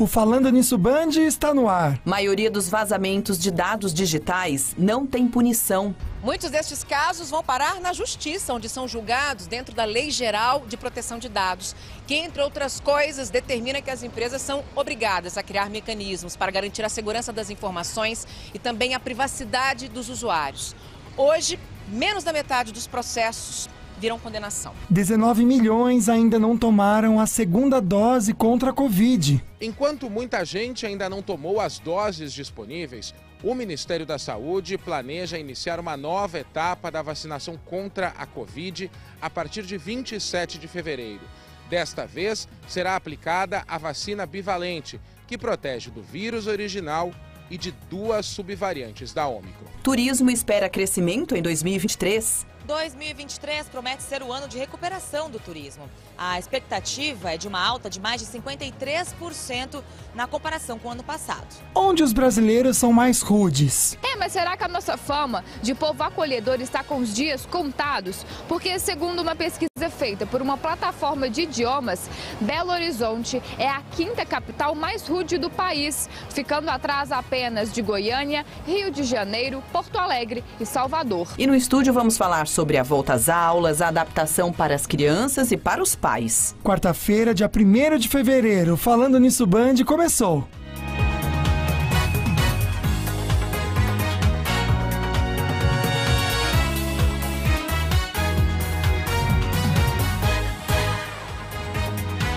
O Falando Nisso Band está no ar. Maioria dos vazamentos de dados digitais não tem punição. Muitos destes casos vão parar na justiça, onde são julgados dentro da Lei Geral de Proteção de Dados, que, entre outras coisas, determina que as empresas são obrigadas a criar mecanismos para garantir a segurança das informações e também a privacidade dos usuários. Hoje, menos da metade dos processos viram condenação. 19 milhões ainda não tomaram a segunda dose contra a Covid. Enquanto muita gente ainda não tomou as doses disponíveis, o Ministério da Saúde planeja iniciar uma nova etapa da vacinação contra a Covid a partir de 27 de fevereiro. Desta vez, será aplicada a vacina bivalente, que protege do vírus original e de duas subvariantes da Ômicron. Turismo espera crescimento em 2023. 2023 promete ser o ano de recuperação do turismo. A expectativa é de uma alta de mais de 53% na comparação com o ano passado. Onde os brasileiros são mais rudes. Mas será que a nossa fama de povo acolhedor está com os dias contados? Porque, segundo uma pesquisa feita por uma plataforma de idiomas, Belo Horizonte é a quinta capital mais rude do país, ficando atrás apenas de Goiânia, Rio de Janeiro, Porto Alegre e Salvador. E no estúdio vamos falar sobre a volta às aulas, a adaptação para as crianças e para os pais. Quarta-feira, dia 1º de fevereiro, Falando Nisso Band começou.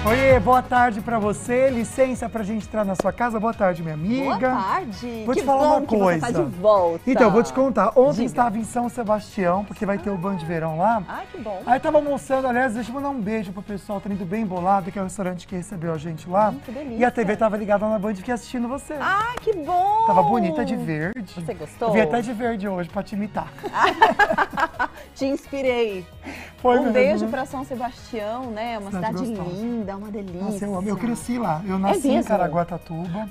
Oi, boa tarde pra você. Licença pra gente entrar na sua casa. Boa tarde, minha amiga. Boa tarde. Vou te falar uma coisa. Que você tá de volta. Então, vou te contar. Ontem Diga. estava em São Sebastião, porque vai ter o Band Verão lá. Ai, que bom. Aí tava almoçando, aliás, deixa eu mandar um beijo pro pessoal, tá indo bem bolado, que é o restaurante que recebeu a gente lá. Que delícia. E a TV tava ligada na Band e fiquei assistindo você. Ai, que bom. Tava bonita de verde. Você gostou? Eu vim até de verde hoje pra te imitar. Te inspirei. Foi Um mesmo, beijo né? pra São Sebastião, né? Uma cidade gostosa. linda, uma delícia. Nossa, eu amo. Eu cresci lá. Eu nasci em mesmo? Caraguatatuba.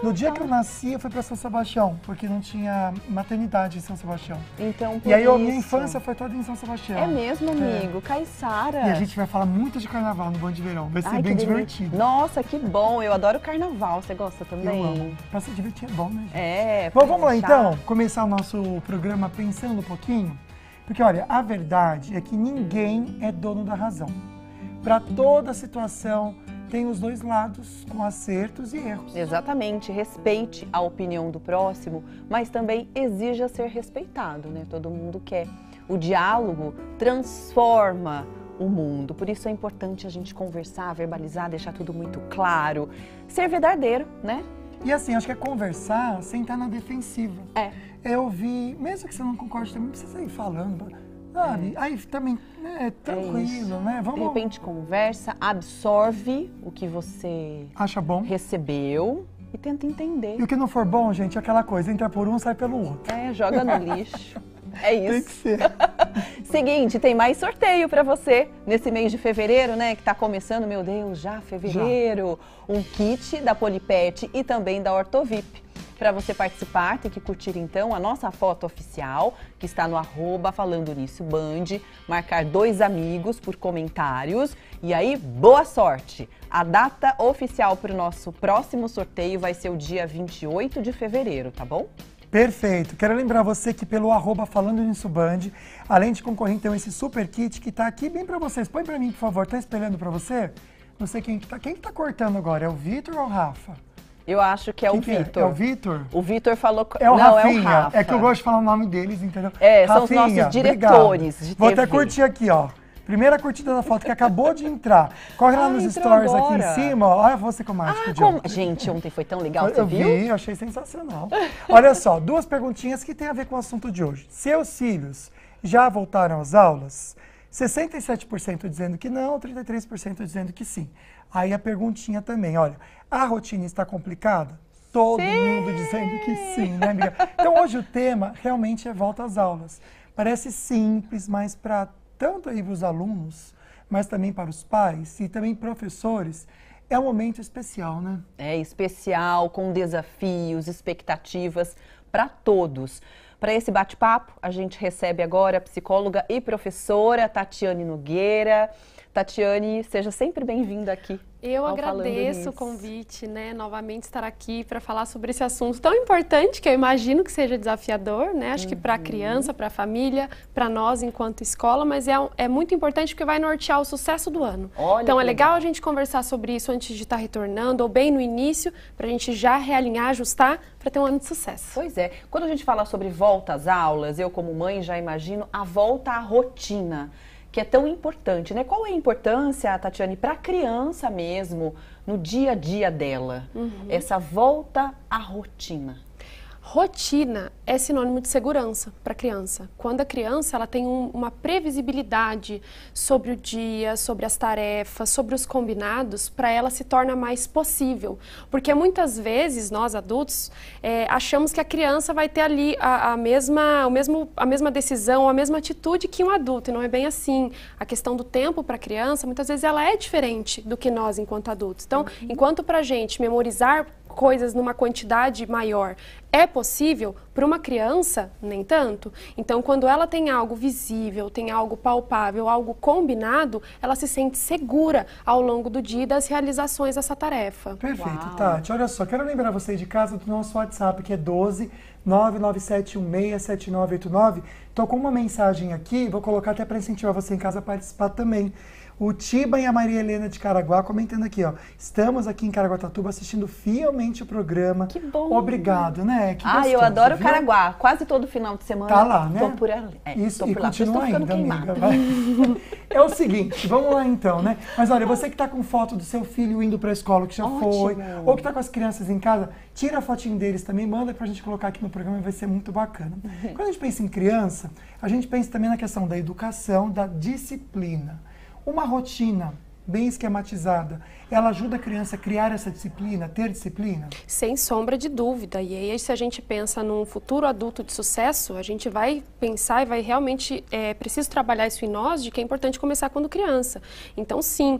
No dia que eu nasci, eu fui pra São Sebastião, porque não tinha maternidade em São Sebastião. Então, por E aí, a minha isso. infância foi toda em São Sebastião. É mesmo, amigo. Caiçara. E a gente vai falar muito de carnaval no Band de Verão. Vai ser Ai, bem que delícia. divertido. Nossa, que bom. Eu adoro carnaval. Você gosta também? Eu amo. Pra se divertir é bom, né, gente? É. Bom, vamos lá relaxar. então, começar o nosso programa pensando um pouquinho. Porque, olha, a verdade é que ninguém é dono da razão. Para toda situação, tem os dois lados, com acertos e erros. Exatamente, respeite a opinião do próximo, mas também exija ser respeitado, né? Todo mundo quer. O diálogo transforma o mundo, por isso é importante a gente conversar, verbalizar, deixar tudo muito claro, ser verdadeiro, né? E assim, acho que é conversar sem estar na defensiva. É ouvir, mesmo que você não concorde também, não precisa ir falando, sabe? Aí também, né, tranquilo, né? De Vamos... repente conversa, absorve o que você Acha bom? recebeu e tenta entender. E o que não for bom, gente, é aquela coisa, entra por um, sai pelo outro. Joga no lixo. É isso. Tem que ser. Seguinte, tem mais sorteio pra você nesse mês de fevereiro, né? Que tá começando, meu Deus, já fevereiro. Um kit da Polipet e também da Ortovip. Para você participar, tem que curtir então a nossa foto oficial, que está no @FalandoNissoBand, marcar 2 amigos por comentários. E aí, boa sorte! A data oficial para o nosso próximo sorteio vai ser o dia 28 de fevereiro, tá bom? Perfeito. Quero lembrar você que pelo @FalandoNissoBand, além de concorrer então esse super kit que tá aqui bem para vocês. Põe para mim, por favor. Tá espelhando para você? Não sei quem que tá. Quem que tá cortando agora? É o Vitor ou o Rafa? Eu acho que é o Vitor. É o Vitor? O Vitor falou... É o Não, Rafinha. é o Rafa. É que eu gosto de falar o nome deles, entendeu? São os nossos diretores de Vou TV. até curtir aqui, ó. Primeira curtida da foto que acabou de entrar. Corre lá nos entrou stories agora. aqui em cima, ó. Olha você com o mágico de ontem. Gente, ontem foi tão legal, você Eu viu? vi, eu achei sensacional. Olha só, 2 perguntinhas que tem a ver com o assunto de hoje. Seus filhos já voltaram às aulas? 67% dizendo que não, 33% dizendo que sim. Aí a perguntinha também, olha, a rotina está complicada? Todo mundo dizendo que sim, né, amiga? Então hoje o tema realmente é volta às aulas. Parece simples, mas para tanto aí os alunos, mas também para os pais e também professores, é um momento especial, né? É especial, com desafios, expectativas para todos. Para esse bate-papo, a gente recebe agora a psicóloga e professora Tatiane Nogueira. Tatiane, seja sempre bem-vinda aqui Eu agradeço o convite, né, novamente estar aqui para falar sobre esse assunto tão importante, que eu imagino que seja desafiador, né, acho que para a criança, para a família, para nós enquanto escola, mas é muito importante porque vai nortear o sucesso do ano. Olha, então é legal a gente conversar sobre isso antes de estar retornando, ou bem no início, para a gente já realinhar, ajustar, para ter um ano de sucesso. Pois é, quando a gente fala sobre volta às aulas, eu como mãe já imagino a volta à rotina, que é tão importante, né? Qual é a importância, Tatiane, para a criança mesmo, no dia a dia dela? Essa volta à rotina. Rotina é sinônimo de segurança para a criança. Quando a criança ela tem uma previsibilidade sobre o dia, sobre as tarefas, sobre os combinados, para ela se torna mais possível. Porque muitas vezes nós adultos achamos que a criança vai ter ali a mesma decisão, a mesma atitude que um adulto, e não é bem assim. A questão do tempo para a criança, muitas vezes ela é diferente do que nós enquanto adultos. Então, enquanto para a gente memorizar coisas numa quantidade maior é possível, para uma criança, nem tanto. Então, quando ela tem algo visível, tem algo palpável, algo combinado, ela se sente segura ao longo do dia das realizações dessa tarefa. Perfeito, Tati. Olha só, quero lembrar vocês de casa do nosso WhatsApp, que é 12 997167989. Tô com uma mensagem aqui, vou colocar até para incentivar você em casa a participar também. O Tiba e a Maria Helena de Caraguá comentando aqui, ó. Estamos aqui em Caraguatatuba assistindo fielmente o programa. Que bom. Obrigado, né? Que gostoso, eu adoro viu? Caraguá. Quase todo final de semana. Tá lá, né? Tô por ali. Isso, tô e por lá. continua ainda, amiga. Queimada. É o seguinte, vamos lá então, né? Mas olha, você que tá com foto do seu filho indo pra escola, que já foi, ou que tá com as crianças em casa, tira a fotinho deles também, manda pra gente colocar aqui no programa, vai ser muito bacana. Quando a gente pensa em criança, a gente pensa também na questão da educação, da disciplina. Uma rotina bem esquematizada, ela ajuda a criança a criar essa disciplina, a ter disciplina? Sem sombra de dúvida. E aí, se a gente pensa num futuro adulto de sucesso, a gente vai pensar e vai realmente, preciso trabalhar isso em nós, de que é importante começar quando criança. Então, sim,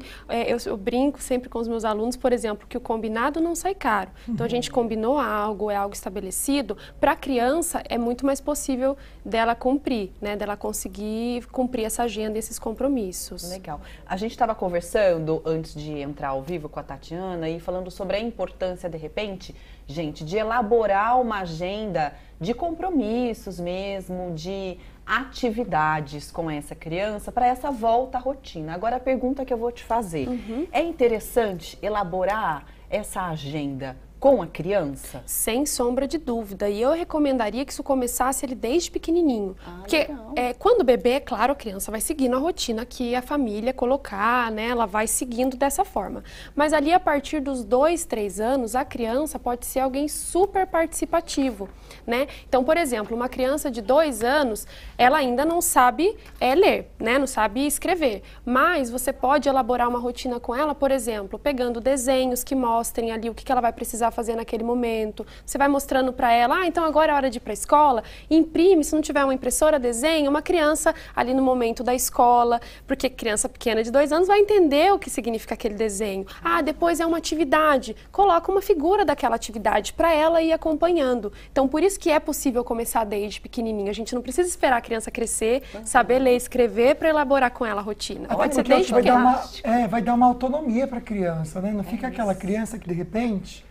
eu brinco sempre com os meus alunos, por exemplo, que o combinado não sai caro. Então, a gente combinou algo, é algo estabelecido. Para a criança, é muito mais possível dela cumprir, né? Dela conseguir cumprir essa agenda e esses compromissos. Legal. A gente estava conversando antes de entrar ao vivo com a Tatiana e falando sobre a importância, de repente, gente, de elaborar uma agenda de compromissos mesmo, de atividades com essa criança para essa volta à rotina. Agora a pergunta que eu vou te fazer, é interessante elaborar essa agenda com a criança? Sem sombra de dúvida. E eu recomendaria que isso começasse ele desde pequenininho. Porque quando o bebê, é claro, a criança vai seguindo a rotina que a família colocar, né? Ela vai seguindo dessa forma. Mas ali, a partir dos 2, 3 anos, a criança pode ser alguém super participativo, né? Então, por exemplo, uma criança de 2 anos, ela ainda não sabe ler, né? Não sabe escrever. Mas você pode elaborar uma rotina com ela, por exemplo, pegando desenhos que mostrem ali o que ela vai precisar fazer naquele momento. Você vai mostrando para ela, então agora é hora de ir para a escola, imprime, se não tiver uma impressora, desenha uma criança ali no momento da escola, porque criança pequena de 2 anos vai entender o que significa aquele desenho. Depois é uma atividade, coloca uma figura daquela atividade para ela ir acompanhando. Então, por isso que é possível começar desde pequenininho. A gente não precisa esperar a criança crescer, saber ler e escrever para elaborar com ela a rotina. Pode ser desde pequena. Vai dar uma autonomia para a criança, né? Não fica aquela criança que, de repente,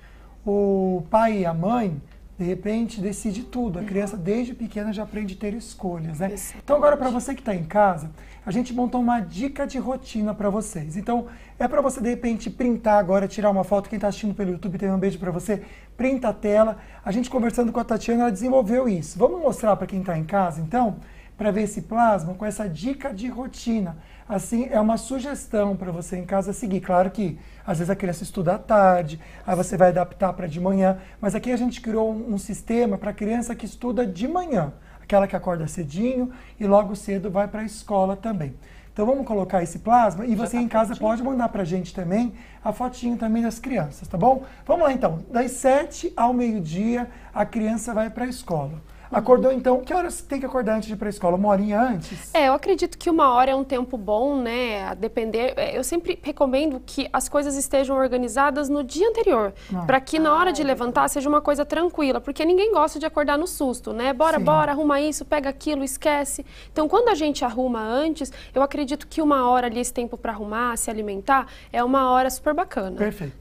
o pai e a mãe, de repente, decide tudo. A criança, desde pequena, já aprende a ter escolhas, né? Então, agora, para você que está em casa, a gente montou uma dica de rotina para vocês. Então, é para você, de repente, printar agora, tirar uma foto. Quem está assistindo pelo YouTube, tem um beijo para você. Printa a tela. A gente, conversando com a Tatiana, ela desenvolveu isso. Vamos mostrar para quem está em casa, então, para ver esse plasma com essa dica de rotina. Assim, é uma sugestão para você em casa seguir. Claro que, às vezes, a criança estuda à tarde, aí você vai adaptar para de manhã. Mas aqui a gente criou um sistema para a criança que estuda de manhã. Aquela que acorda cedinho e logo cedo vai para a escola também. Então, vamos colocar esse plasma e você em casa pode mandar para a gente também a fotinho também das crianças, tá bom? Vamos lá, então. Das 7 ao meio-dia, a criança vai para a escola. Acordou então, que horas tem que acordar antes de ir para a escola? Uma horinha antes? Eu acredito que 1 hora é um tempo bom, né? A depender. Eu sempre recomendo que as coisas estejam organizadas no dia anterior, para que na hora de levantar seja uma coisa tranquila, porque ninguém gosta de acordar no susto, né? Bora, arruma isso, pega aquilo, esquece. Então, quando a gente arruma antes, eu acredito que 1 hora ali, esse tempo para arrumar, se alimentar, é 1 hora super bacana. Perfeito.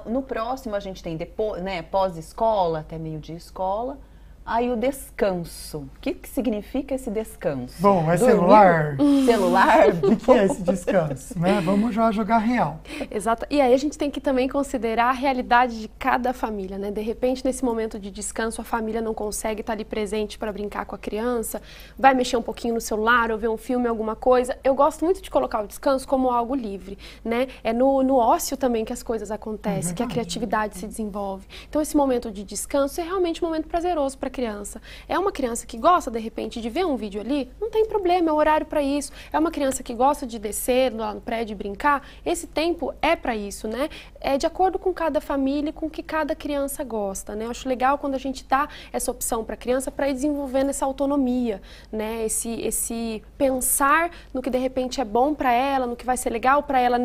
No próximo a gente tem depois, né, pós-escola, até meio-dia escola. Aí o descanso. O que significa esse descanso? Bom, é celular? Celular? O que é esse descanso? Né? Vamos já jogar real. Exato. E aí a gente tem que também considerar a realidade de cada família, né? De repente, nesse momento de descanso, a família não consegue estar ali presente para brincar com a criança, vai mexer um pouquinho no celular ou ver um filme, alguma coisa. Eu gosto muito de colocar o descanso como algo livre, né? É no ócio também que as coisas acontecem, que a criatividade se desenvolve. Então, esse momento de descanso é realmente um momento prazeroso para a criança. É uma criança que gosta, de repente, de ver um vídeo ali, não tem problema, é horário para isso. É uma criança que gosta de descer lá no prédio e brincar, esse tempo é para isso, né? É de acordo com cada família e com o que cada criança gosta, né? Eu acho legal quando a gente dá essa opção para a criança para ir desenvolvendo essa autonomia, né? Esse pensar no que de repente é bom para ela, no que vai ser legal para ela,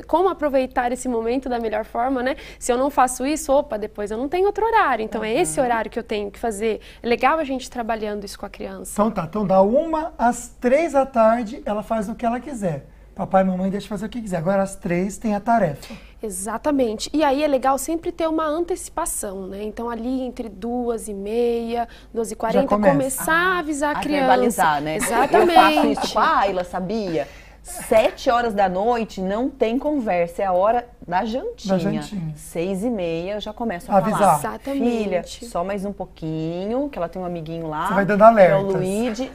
como aproveitar esse momento da melhor forma, né? Se eu não faço isso, opa, depois eu não tenho outro horário, então é esse horário que eu tenho que fazer. É legal a gente trabalhando isso com a criança. Então tá, então da 1 às 3 da tarde ela faz o que ela quiser. Papai e mamãe deixam fazer o que quiser. Agora às 3 tem a tarefa. Exatamente. E aí é legal sempre ter uma antecipação, né? Então ali entre 2h30, 2h40, começar a avisar a criança. Verbalizar, né? Exatamente. Eu faço isso com a Ayla, sabia? 7 horas da noite não tem conversa, é a hora da jantinha. 6h30 eu já começo a falar. Exatamente. Filha, só mais um pouquinho, que ela tem um amiguinho lá. Você vai dando alertas. É o Luigi.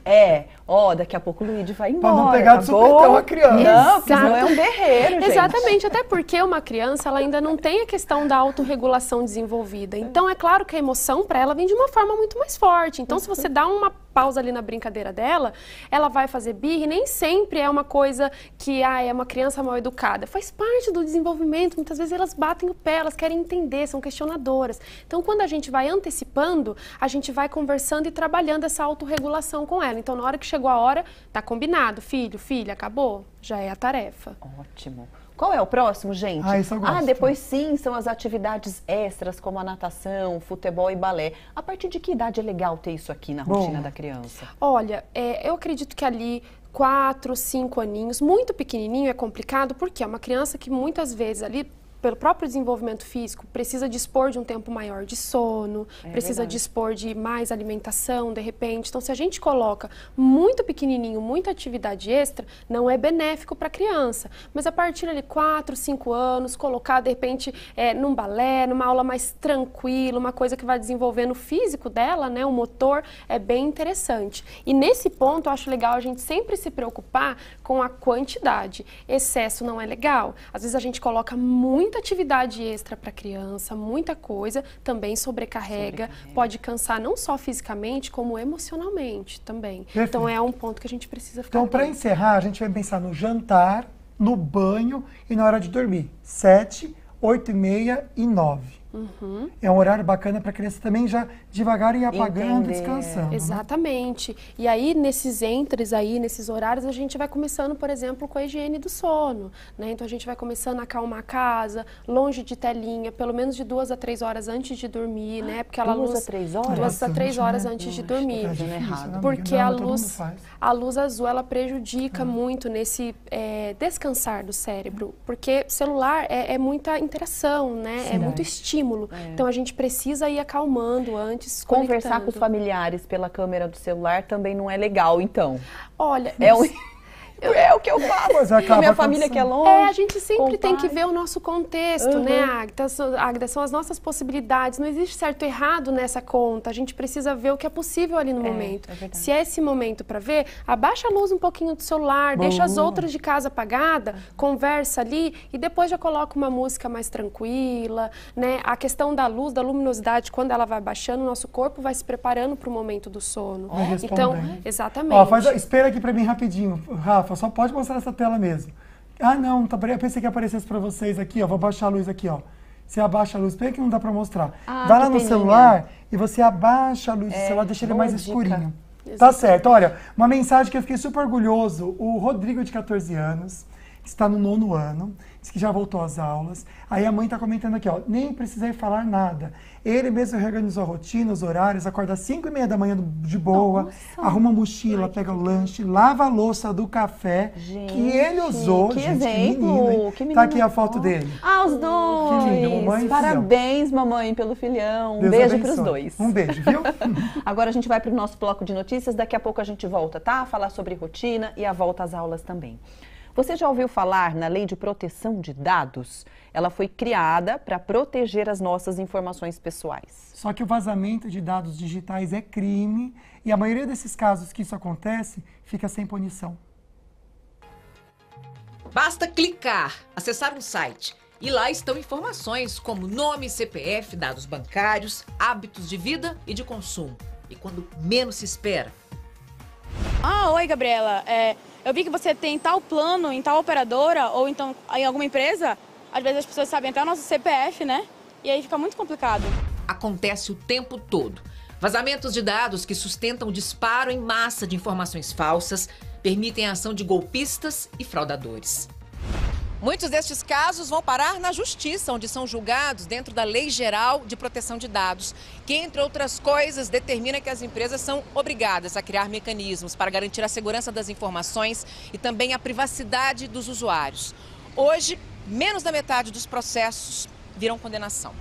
Daqui a pouco o Luigi vai embora. Pra não pegar de supetão a criança. Não, porque senão é um guerreiro, gente. Exatamente, até porque uma criança, ela ainda não tem a questão da autorregulação desenvolvida. Então, é claro que a emoção para ela vem de uma forma muito mais forte. Então, se você dá uma pausa ali na brincadeira dela, ela vai fazer birra e nem sempre é uma coisa que é uma criança mal educada. Faz parte do desenvolvimento, muitas vezes elas batem o pé, elas querem entender, são questionadoras. Então, quando a gente vai antecipando, a gente vai conversando e trabalhando essa autorregulação com ela. Então, na hora que chegou a hora, tá combinado, filho, filha, acabou, já é a tarefa. Ótimo. Qual é o próximo, gente? Isso eu gosto. Depois sim, são as atividades extras, como a natação, futebol e balé. A partir de que idade é legal ter isso aqui na rotina da criança? Olha, eu acredito que ali 4, 5 aninhos, muito pequenininho é complicado, porque é uma criança que muitas vezes ali, pelo próprio desenvolvimento físico, precisa dispor de um tempo maior de sono, precisa dispor de mais alimentação, de repente. Então, se a gente coloca muito pequenininho, muita atividade extra, não é benéfico para a criança. Mas a partir de 4, 5 anos, colocar, de repente, num balé, numa aula mais tranquila, uma coisa que vai desenvolvendo o físico dela, né, o motor, é bem interessante. E nesse ponto, eu acho legal a gente sempre se preocupar com a quantidade. Excesso não é legal. Às vezes a gente coloca muita atividade extra para a criança, muita coisa, também sobrecarrega, pode cansar não só fisicamente, como emocionalmente também. Perfeito. Então é um ponto que a gente precisa ficar atento. Para encerrar, a gente vai pensar no jantar, no banho e na hora de dormir. 7, 8h30 e 9. É um horário bacana para a criança também já devagar ir apagando, descansando. Exatamente. Né? E aí, nesses nesses horários, a gente vai começando, por exemplo, com a higiene do sono. Né? Então, a gente vai começando a acalmar a casa, longe de telinha, pelo menos de 2 a 3 horas antes de dormir, né? Porque ela 2 a 3 horas? 2 a 3 horas antes de dormir. Porque a luz azul, ela prejudica muito nesse descansar do cérebro. Porque celular é muita interação, né? É muito estímulo. Então, a gente precisa ir acalmando antes, conversar com os familiares pela câmera do celular também não é legal, então? Olha... É o que eu faço. A minha família que é longe. A gente sempre tem que ver o nosso contexto, né, Agda? São as nossas possibilidades. Não existe certo e errado nessa conta. A gente precisa ver o que é possível ali no momento. Se é esse momento para ver, abaixa a luz um pouquinho do celular, deixa as outras de casa apagada, conversa ali e depois já coloca uma música mais tranquila, né? A questão da luz, da luminosidade, quando ela vai baixando, o nosso corpo vai se preparando para o momento do sono. Então, exatamente. Espera aqui para mim rapidinho, Rafa. Só pode mostrar essa tela mesmo. Não, eu pensei que aparecesse para vocês aqui, ó. Vou baixar a luz aqui, ó. Você abaixa a luz, pena que não dá para mostrar. Ah, vai lá que no peninha. celular e você abaixa a luz do celular, deixa ele boa mais dica. escurinho. Tá certo. Olha, uma mensagem que eu fiquei super orgulhoso. O Rodrigo, de 14 anos, está no 9º ano, diz que já voltou às aulas. Aí a mãe está comentando aqui, ó, nem precisei falar nada. Ele mesmo reorganizou a rotina, os horários, acorda às 5h30 da manhã de boa, arruma a mochila, pega o lanche, lava a louça do café que ele usou. Que gente, exemplo! que menino. Tá aqui a foto dele. Ah, os dois! Que lindo, mamãe e Parabéns, mamãe, pelo filhão. Um Deus beijo abençoe. pros dois. Um beijo, viu? Agora a gente vai pro nosso bloco de notícias, daqui a pouco a gente volta, tá? Falar sobre rotina e a volta às aulas também. Você já ouviu falar na Lei de Proteção de Dados? Ela foi criada para proteger as nossas informações pessoais. Só que o vazamento de dados digitais é crime e a maioria desses casos que isso acontece fica sem punição. Basta clicar, acessar um site e lá estão informações como nome, CPF, dados bancários, hábitos de vida e de consumo. E quando menos se espera. Ah, oi, Gabriela. Eu vi que você tem tal plano em tal operadora ou então em alguma empresa. Às vezes as pessoas sabem até o nosso CPF, né? E aí fica muito complicado. Acontece o tempo todo. Vazamentos de dados que sustentam o disparo em massa de informações falsas permitem a ação de golpistas e fraudadores. Muitos destes casos vão parar na justiça, onde são julgados dentro da Lei Geral de Proteção de Dados, que, entre outras coisas, determina que as empresas são obrigadas a criar mecanismos para garantir a segurança das informações e também a privacidade dos usuários. Hoje, menos da metade dos processos viram condenação.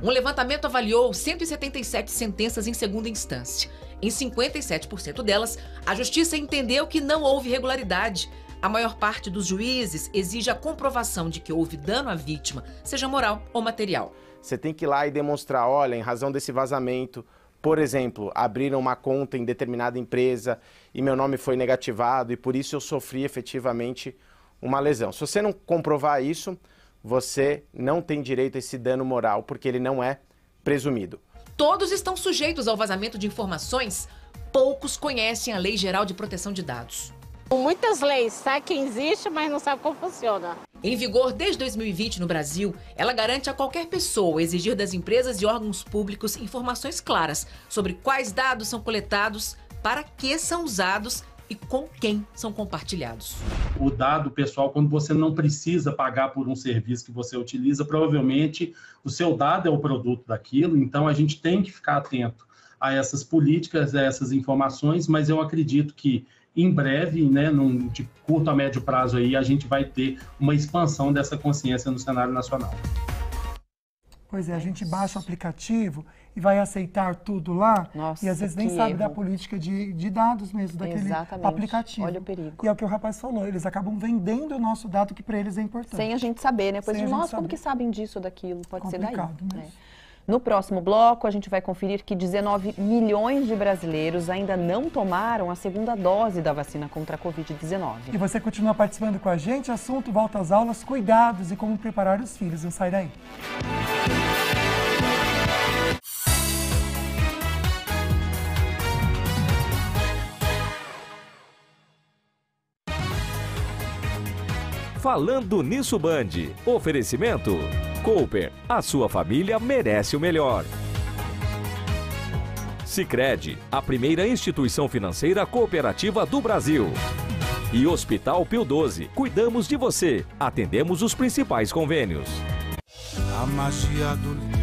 Um levantamento avaliou 177 sentenças em segunda instância. Em 57% delas, a justiça entendeu que não houve irregularidade. A maior parte dos juízes exige a comprovação de que houve dano à vítima, seja moral ou material. Você tem que ir lá e demonstrar, olha, em razão desse vazamento, por exemplo, abriram uma conta em determinada empresa e meu nome foi negativado e por isso eu sofri efetivamente uma lesão. Se você não comprovar isso, você não tem direito a esse dano moral, porque ele não é presumido. Todos estão sujeitos ao vazamento de informações, poucos conhecem a Lei Geral de Proteção de Dados. Muitas leis, sabe que existe, mas não sabe como funciona. Em vigor desde 2020 no Brasil, ela garante a qualquer pessoa exigir das empresas e órgãos públicos informações claras sobre quais dados são coletados, para que são usados e com quem são compartilhados. O dado pessoal, quando você não precisa pagar por um serviço que você utiliza, provavelmente o seu dado é o produto daquilo, então a gente tem que ficar atento a essas políticas, a essas informações, mas eu acredito que em breve, né, de curto a médio prazo, aí, a gente vai ter uma expansão dessa consciência no cenário nacional. Pois é, a gente baixa o aplicativo e vai aceitar tudo lá. Nossa, e às vezes nem sabe da política de dados mesmo, daquele aplicativo. Olha o perigo. E é o que o rapaz falou, eles acabam vendendo o nosso dado que para eles é importante. Sem a gente saber, né? Pois Sem nossa, como que sabem disso ou daquilo? Pode ser daí. Né? No próximo bloco, a gente vai conferir que 19 milhões de brasileiros ainda não tomaram a segunda dose da vacina contra a Covid-19. E você continua participando com a gente, assunto volta às aulas, cuidados e como preparar os filhos. Não sai daí. Falando Nisso Band, oferecimento Cooper, a sua família merece o melhor. Sicredi, a primeira instituição financeira cooperativa do Brasil. E Hospital Pio XII, cuidamos de você, atendemos os principais convênios. A magia do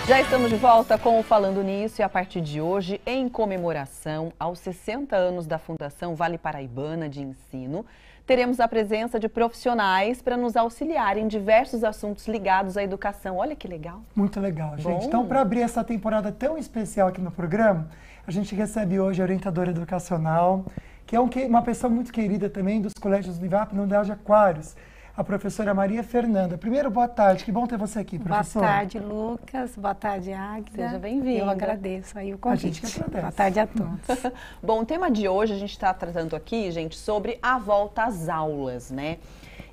Já estamos de volta com o Falando Nisso e a partir de hoje, em comemoração aos 60 anos da Fundação Vale Paraibana de Ensino, teremos a presença de profissionais para nos auxiliar em diversos assuntos ligados à educação. Olha que legal. Muito legal, gente. Bom. Então, para abrir essa temporada tão especial aqui no programa, a gente recebe hoje a orientadora educacional, que é uma pessoa muito querida também dos colégios Univap, no Unidade Aquários, a professora Maria Fernanda. Primeiro, boa tarde, que bom ter você aqui, professora. Boa tarde, Lucas. Boa tarde, Águida. Seja bem-vinda. Eu agradeço aí o convite. A gente que agradece. Boa tarde a todos. Bom, o tema de hoje a gente está tratando aqui, gente, sobre a volta às aulas, né?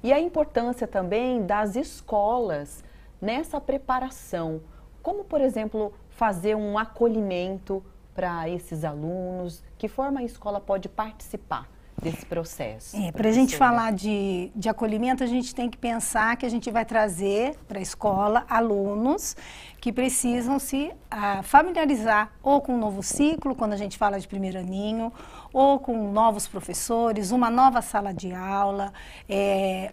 E a importância também das escolas nessa preparação. Como, por exemplo, fazer um acolhimento para esses alunos? Que forma a escola pode participar desse processo? Para a gente falar de acolhimento, a gente tem que pensar que a gente vai trazer para a escola alunos que precisam se familiarizar ou com um novo ciclo, quando a gente fala de primeiro aninho, ou com novos professores, uma nova sala de aula,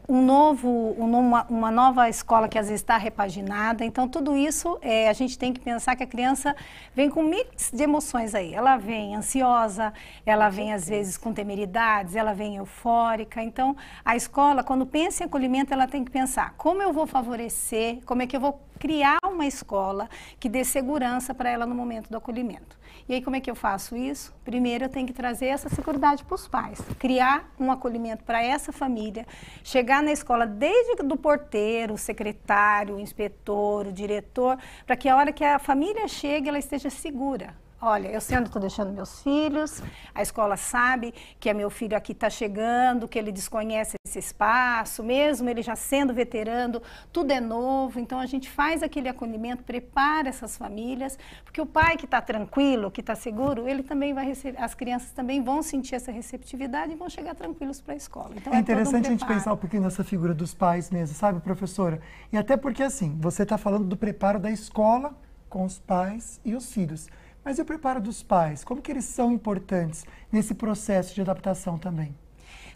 uma nova escola que às vezes está repaginada. Então, tudo isso a gente tem que pensar que a criança vem com um mix de emoções aí. Ela vem ansiosa, ela vem às vezes com temeridades, ela vem eufórica. Então, a escola, quando pensa em acolhimento, ela tem que pensar como eu vou favorecer, como é que eu vou criar uma escola que dê segurança para ela no momento do acolhimento. E aí, como é que eu faço isso? Primeiro, eu tenho que trazer essa segurança para os pais, criar um acolhimento para essa família, chegar na escola desde do porteiro, o secretário, o inspetor, o diretor, para que a hora que a família chegue, ela esteja segura. Olha, eu sei onde estou deixando meus filhos, a escola sabe que meu filho aqui está chegando, que ele desconhece esse espaço, mesmo ele já sendo veterano, tudo é novo. Então, a gente faz aquele acolhimento, prepara essas famílias, porque o pai que está tranquilo, que está seguro, ele também vai receber, as crianças também vão sentir essa receptividade e vão chegar tranquilos para a escola. Então, é interessante a gente pensar um pouquinho nessa figura dos pais mesmo, sabe, professora? E até porque, assim, você está falando do preparo da escola com os pais e os filhos. Mas e o preparo dos pais? Como que eles são importantes nesse processo de adaptação também?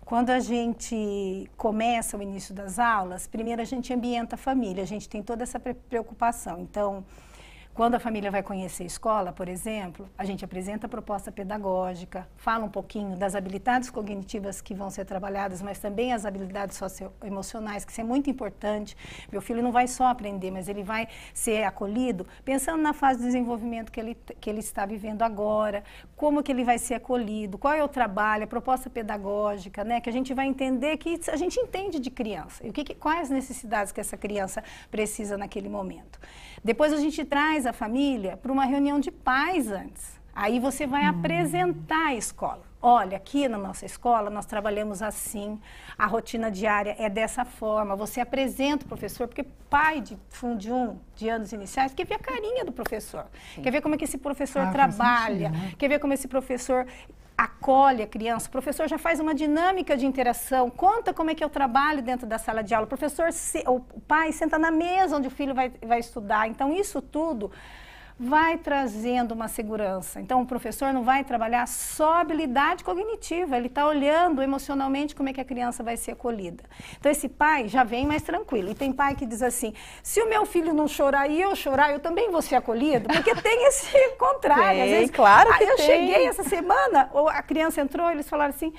Quando a gente começa o início das aulas, primeiro a gente ambienta a família, a gente tem toda essa preocupação. Então, quando a família vai conhecer a escola, por exemplo, a gente apresenta a proposta pedagógica, fala um pouquinho das habilidades cognitivas que vão ser trabalhadas, mas também as habilidades socioemocionais, que isso é muito importante. Meu filho não vai só aprender, mas ele vai ser acolhido, pensando na fase de desenvolvimento que ele está vivendo agora, como que ele vai ser acolhido, qual é o trabalho, a proposta pedagógica, né? Que a gente vai entender que a gente entende de criança, e quais as necessidades que essa criança precisa naquele momento. Depois a gente traz a família para uma reunião de pais antes. Aí você vai apresentar a escola. Olha, aqui na nossa escola nós trabalhamos assim, a rotina diária é dessa forma. Você apresenta o professor, porque pai de Fundo 1, de anos iniciais, quer ver a carinha do professor. Sim. Quer ver como é que esse professor trabalha, sentido, né? Quer ver como esse professor acolhe a criança. O professor já faz uma dinâmica de interação, conta como é que é o trabalho dentro da sala de aula. O pai senta na mesa onde o filho vai estudar. Então, isso tudo vai trazendo uma segurança. Então, o professor não vai trabalhar só habilidade cognitiva, ele está olhando emocionalmente como é que a criança vai ser acolhida. Então, esse pai já vem mais tranquilo. E tem pai que diz assim, se o meu filho não chorar e eu chorar, eu também vou ser acolhido? Porque tem esse contrário. Às vezes, claro que eu cheguei essa semana, a criança entrou, eles falaram assim,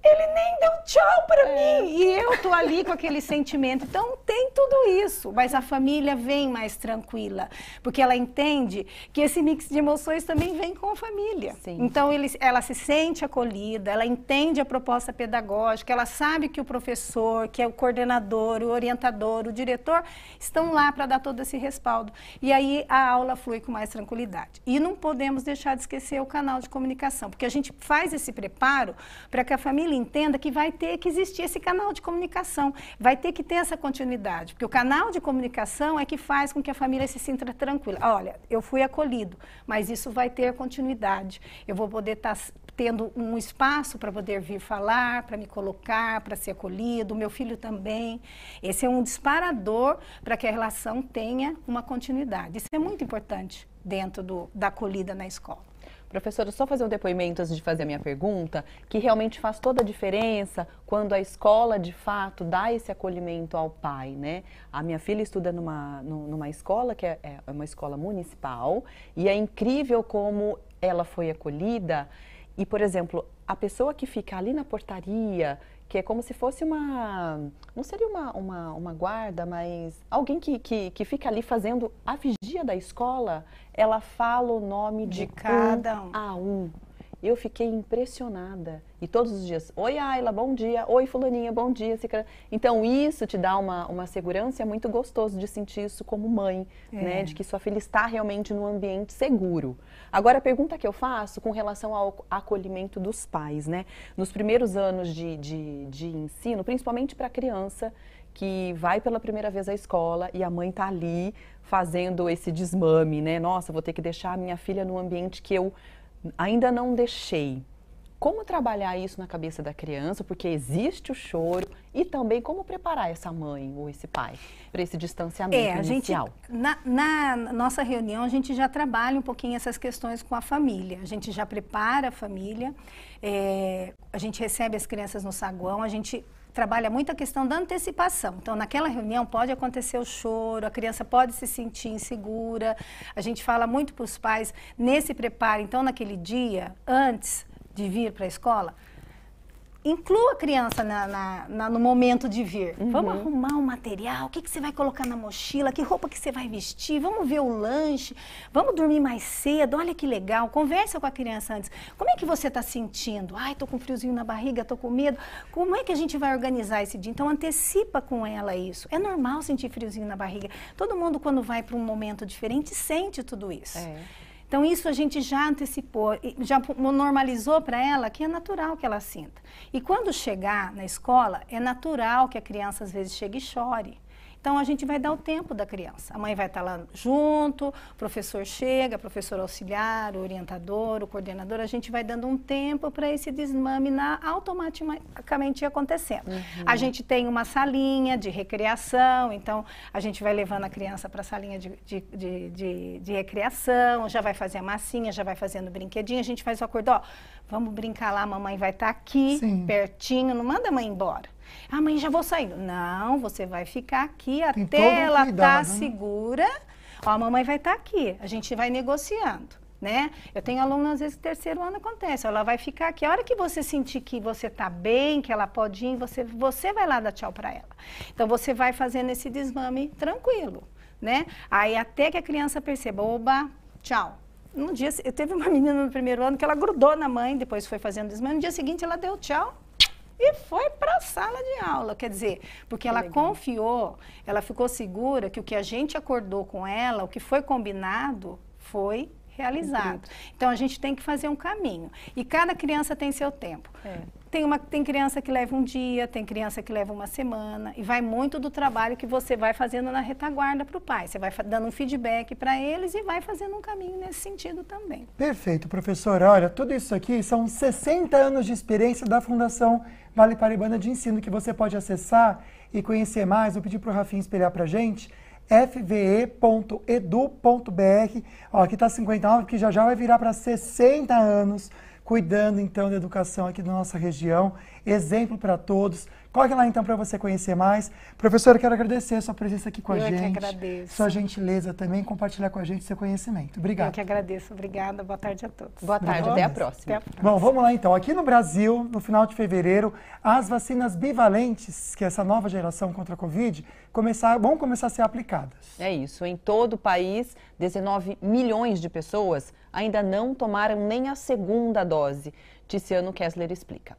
ele nem deu tchau para mim, e eu tô ali com aquele sentimento. Então, tem tudo isso, mas a família vem mais tranquila, porque ela entende que esse mix de emoções também vem com a família. Sim. Então, ela se sente acolhida, ela entende a proposta pedagógica, ela sabe que o professor, que é o coordenador, o orientador, o diretor, estão lá para dar todo esse respaldo. E aí, a aula flui com mais tranquilidade. E não podemos deixar de esquecer o canal de comunicação, porque a gente faz esse preparo para que a família entenda que vai ter que existir esse canal de comunicação, vai ter que ter essa continuidade, porque o canal de comunicação é que faz com que a família se sinta tranquila. Olha, eu fui acolhido, mas isso vai ter continuidade. Eu vou poder estar tendo um espaço para poder vir falar, para me colocar, para ser acolhido, o meu filho também. Esse é um disparador para que a relação tenha uma continuidade. Isso é muito importante dentro da acolhida na escola. Professora, só fazer um depoimento antes de fazer a minha pergunta, que realmente faz toda a diferença quando a escola, de fato, dá esse acolhimento ao pai, né? A minha filha estuda numa escola que é uma escola municipal e é incrível como ela foi acolhida e, por exemplo, a pessoa que fica ali na portaria, que é como se fosse não seria uma guarda, mas alguém que fica ali fazendo a vigia da escola, ela fala o nome de cada um a um. Eu fiquei impressionada. E todos os dias, oi Ayla, bom dia, oi fulaninha, bom dia. Então isso te dá uma segurança, é muito gostoso de sentir isso como mãe, né? De que sua filha está realmente num ambiente seguro. Agora a pergunta que eu faço com relação ao acolhimento dos pais, né? Nos primeiros anos de ensino, principalmente para a criança que vai pela primeira vez à escola e a mãe está ali fazendo esse desmame, né? Nossa, vou ter que deixar a minha filha num ambiente que eu ainda não deixei. Como trabalhar isso na cabeça da criança, porque existe o choro, e também como preparar essa mãe ou esse pai para esse distanciamento inicial? Na nossa reunião, a gente já trabalha um pouquinho essas questões com a família. A gente já prepara a família, a gente recebe as crianças no saguão, a gente trabalha muito a questão da antecipação. Então, naquela reunião pode acontecer o choro, a criança pode se sentir insegura. A gente fala muito para os pais nesse preparo. Então, naquele dia, antes de vir para a escola, inclua a criança no momento de vir. Vamos arrumar um material, o que você vai colocar na mochila, que roupa que você vai vestir, vamos ver o lanche, vamos dormir mais cedo, olha que legal, conversa com a criança antes. Como é que você está sentindo? Ai, tô com friozinho na barriga, tô com medo. Como é que a gente vai organizar esse dia? Então, antecipa com ela isso. É normal sentir friozinho na barriga. Todo mundo, quando vai para um momento diferente, sente tudo isso. Então, isso a gente já antecipou, já normalizou para ela que é natural que ela sinta. E quando chegar na escola, é natural que a criança às vezes chegue e chore. Então, a gente vai dar o tempo da criança. A mãe vai estar lá junto, o professor chega, professor auxiliar, o orientador, o coordenador, a gente vai dando um tempo para esse desmame automaticamente acontecendo. A gente tem uma salinha de recreação, então a gente vai levando a criança para a salinha de recreação, já vai fazer a massinha, já vai fazendo brinquedinho, a gente faz o acordo, ó, vamos brincar lá, a mamãe vai estar aqui, pertinho, não manda a mãe embora. Ah, mãe, já vou saindo. Não, você vai ficar aqui até ela estar segura. Ó, a mamãe vai estar aqui, a gente vai negociando, né? Eu tenho aluno, às vezes, terceiro ano acontece, ela vai ficar aqui. A hora que você sentir que você está bem, que ela pode ir, você vai lá dar tchau para ela. Então, você vai fazendo esse desmame tranquilo, né? Aí, até que a criança perceba, oba, tchau. No dia, eu teve uma menina no primeiro ano que ela grudou na mãe, depois foi fazendo desmame, no dia seguinte ela deu tchau e foi para a sala de aula, quer dizer, porque ela confiou, ela ficou segura que o que a gente acordou com ela, o que foi combinado, foi realizado. Então, a gente tem que fazer um caminho. E cada criança tem seu tempo. Tem criança que leva um dia, tem criança que leva uma semana, e vai muito do trabalho que você vai fazendo na retaguarda para o pai. Você vai dando um feedback para eles e vai fazendo um caminho nesse sentido também. Perfeito, professora. Olha, tudo isso aqui são 60 anos de experiência da Fundação Vale Paraibana de Ensino, que você pode acessar e conhecer mais. Vou pedir para o Rafinha espelhar para a gente. fve.edu.br. Ó, aqui está 59, que já vai virar para 60 anos, cuidando então da educação aqui da nossa região. Exemplo para todos. Corre lá então para você conhecer mais. Professora, quero agradecer a sua presença aqui com a gente. Eu que agradeço. Sua gentileza também, compartilhar com a gente seu conhecimento. Obrigado. Eu que agradeço. Obrigada. Boa tarde a todos. Boa tarde. Até a próxima. Até a próxima. Bom, vamos lá então. Aqui no Brasil, no final de fevereiro, as vacinas bivalentes, que é essa nova geração contra a Covid, vão começar a ser aplicadas. É isso. Em todo o país, 19 milhões de pessoas ainda não tomaram nem a segunda dose. Tiziano Kessler explica.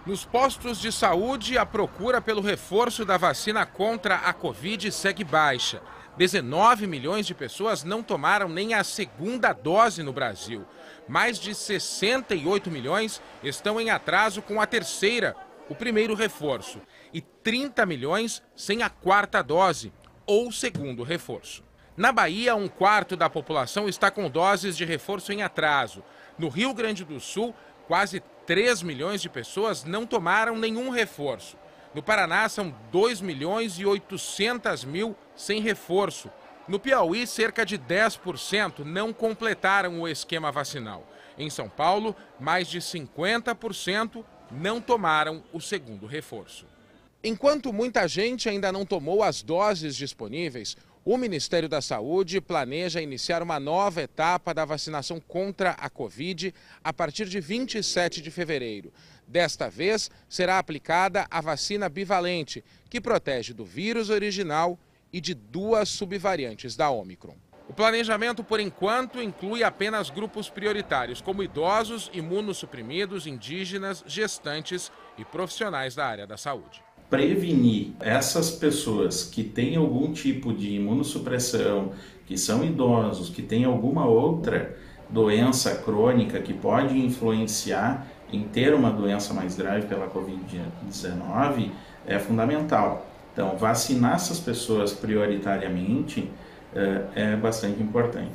Nos postos de saúde, a procura pelo reforço da vacina contra a Covid segue baixa. 19 milhões de pessoas não tomaram nem a segunda dose no Brasil. Mais de 68 milhões estão em atraso com a terceira, o primeiro reforço. E 30 milhões sem a quarta dose, ou segundo reforço. Na Bahia, 1/4 da população está com doses de reforço em atraso. No Rio Grande do Sul, quase 3 milhões de pessoas não tomaram nenhum reforço. No Paraná, são 2.800.000 sem reforço, No Piauí, cerca de 10% não completaram o esquema vacinal. Em São Paulo, mais de 50% não tomaram o segundo reforço. Enquanto muita gente ainda não tomou as doses disponíveis, o Ministério da Saúde planeja iniciar uma nova etapa da vacinação contra a Covid a partir de 27 de fevereiro. Desta vez, será aplicada a vacina bivalente, que protege do vírus original e de 2 subvariantes da Ômicron. O planejamento, por enquanto, inclui apenas grupos prioritários, como idosos, imunossuprimidos, indígenas, gestantes e profissionais da área da saúde. Prevenir essas pessoas que têm algum tipo de imunossupressão, que são idosos, que têm alguma outra doença crônica que pode influenciar em ter uma doença mais grave pela Covid-19 é fundamental. Então, vacinar essas pessoas prioritariamente é bastante importante.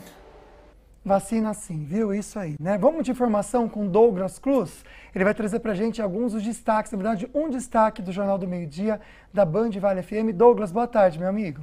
Vacina sim, viu? Isso aí, né? Vamos de informação com Douglas Cruz. Ele vai trazer pra gente alguns dos destaques, na verdade, um destaque do Jornal do Meio-Dia da Band Vale FM. Douglas, boa tarde, meu amigo.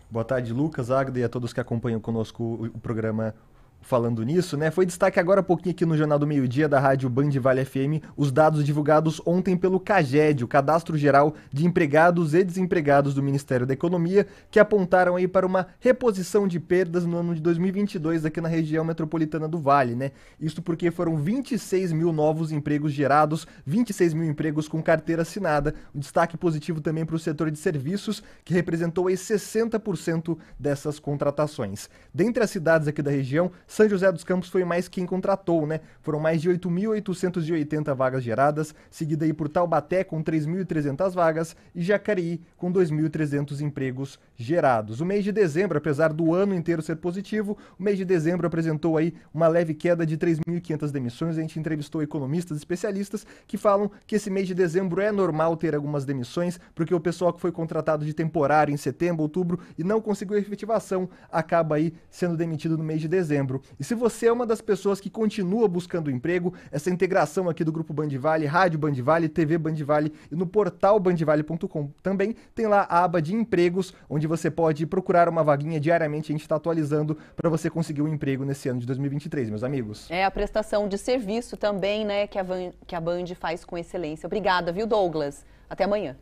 Boa tarde, Lucas, Agda e a todos que acompanham conosco o programa Falando Nisso, né? Foi destaque agora há pouquinho aqui no Jornal do Meio-Dia da Rádio Band Vale FM, os dados divulgados ontem pelo CAGED, o Cadastro Geral de Empregados e Desempregados do Ministério da Economia, que apontaram aí para uma reposição de perdas no ano de 2022 aqui na região metropolitana do Vale, né? Isso porque foram 26 mil novos empregos gerados, 26 mil empregos com carteira assinada. Um destaque positivo também para o setor de serviços, que representou aí 60% dessas contratações. Dentre as cidades aqui da região, São José dos Campos foi mais quem contratou, né? Foram mais de 8.880 vagas geradas, seguida aí por Taubaté com 3.300 vagas e Jacareí com 2.300 empregos gerados. O mês de dezembro, apesar do ano inteiro ser positivo, o mês de dezembro apresentou aí uma leve queda de 3.500 demissões. A gente entrevistou economistas e especialistas que falam que esse mês de dezembro é normal ter algumas demissões, porque o pessoal que foi contratado de temporário em setembro, outubro e não conseguiu efetivação, acaba aí sendo demitido no mês de dezembro. E se você é uma das pessoas que continua buscando emprego, essa integração aqui do Grupo Band Vale, Rádio Band Vale, TV Band Vale e no portal bandvale.com também tem lá a aba de empregos, onde você pode procurar uma vaguinha diariamente. A gente está atualizando para você conseguir um emprego nesse ano de 2023, meus amigos. É a prestação de serviço também, né, que a Band faz com excelência. Obrigada, viu, Douglas? Até amanhã.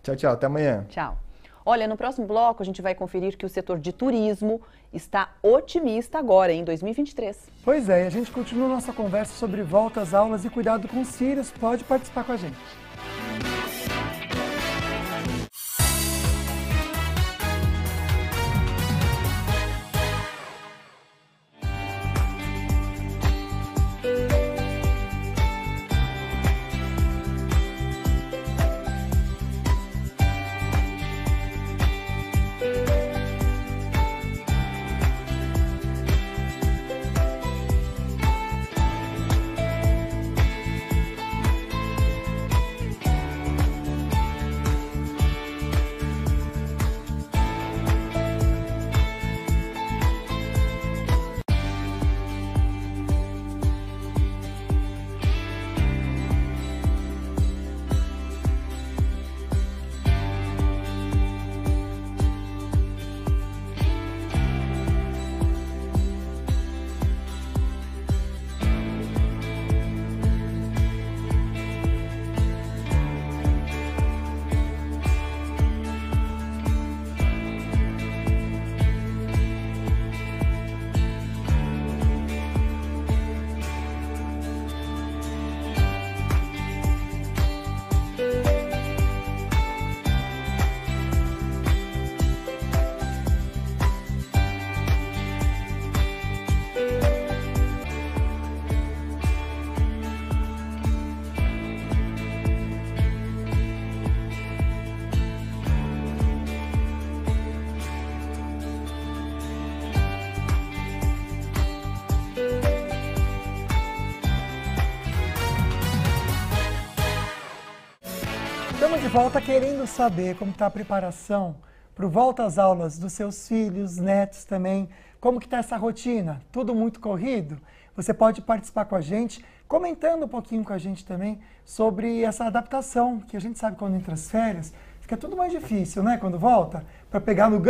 Tchau, tchau. Até amanhã. Tchau. Olha, no próximo bloco a gente vai conferir que o setor de turismo está otimista agora, em 2023. Pois é, e a gente continua nossa conversa sobre volta às aulas e cuidado com os filhos. Pode participar com a gente. Estamos de volta querendo saber como está a preparação para o volta às aulas dos seus filhos, netos também. Como que está essa rotina? Tudo muito corrido? Você pode participar com a gente, comentando um pouquinho com a gente também sobre essa adaptação, que a gente sabe quando entra as férias, fica tudo mais difícil, né, quando volta, para pegar no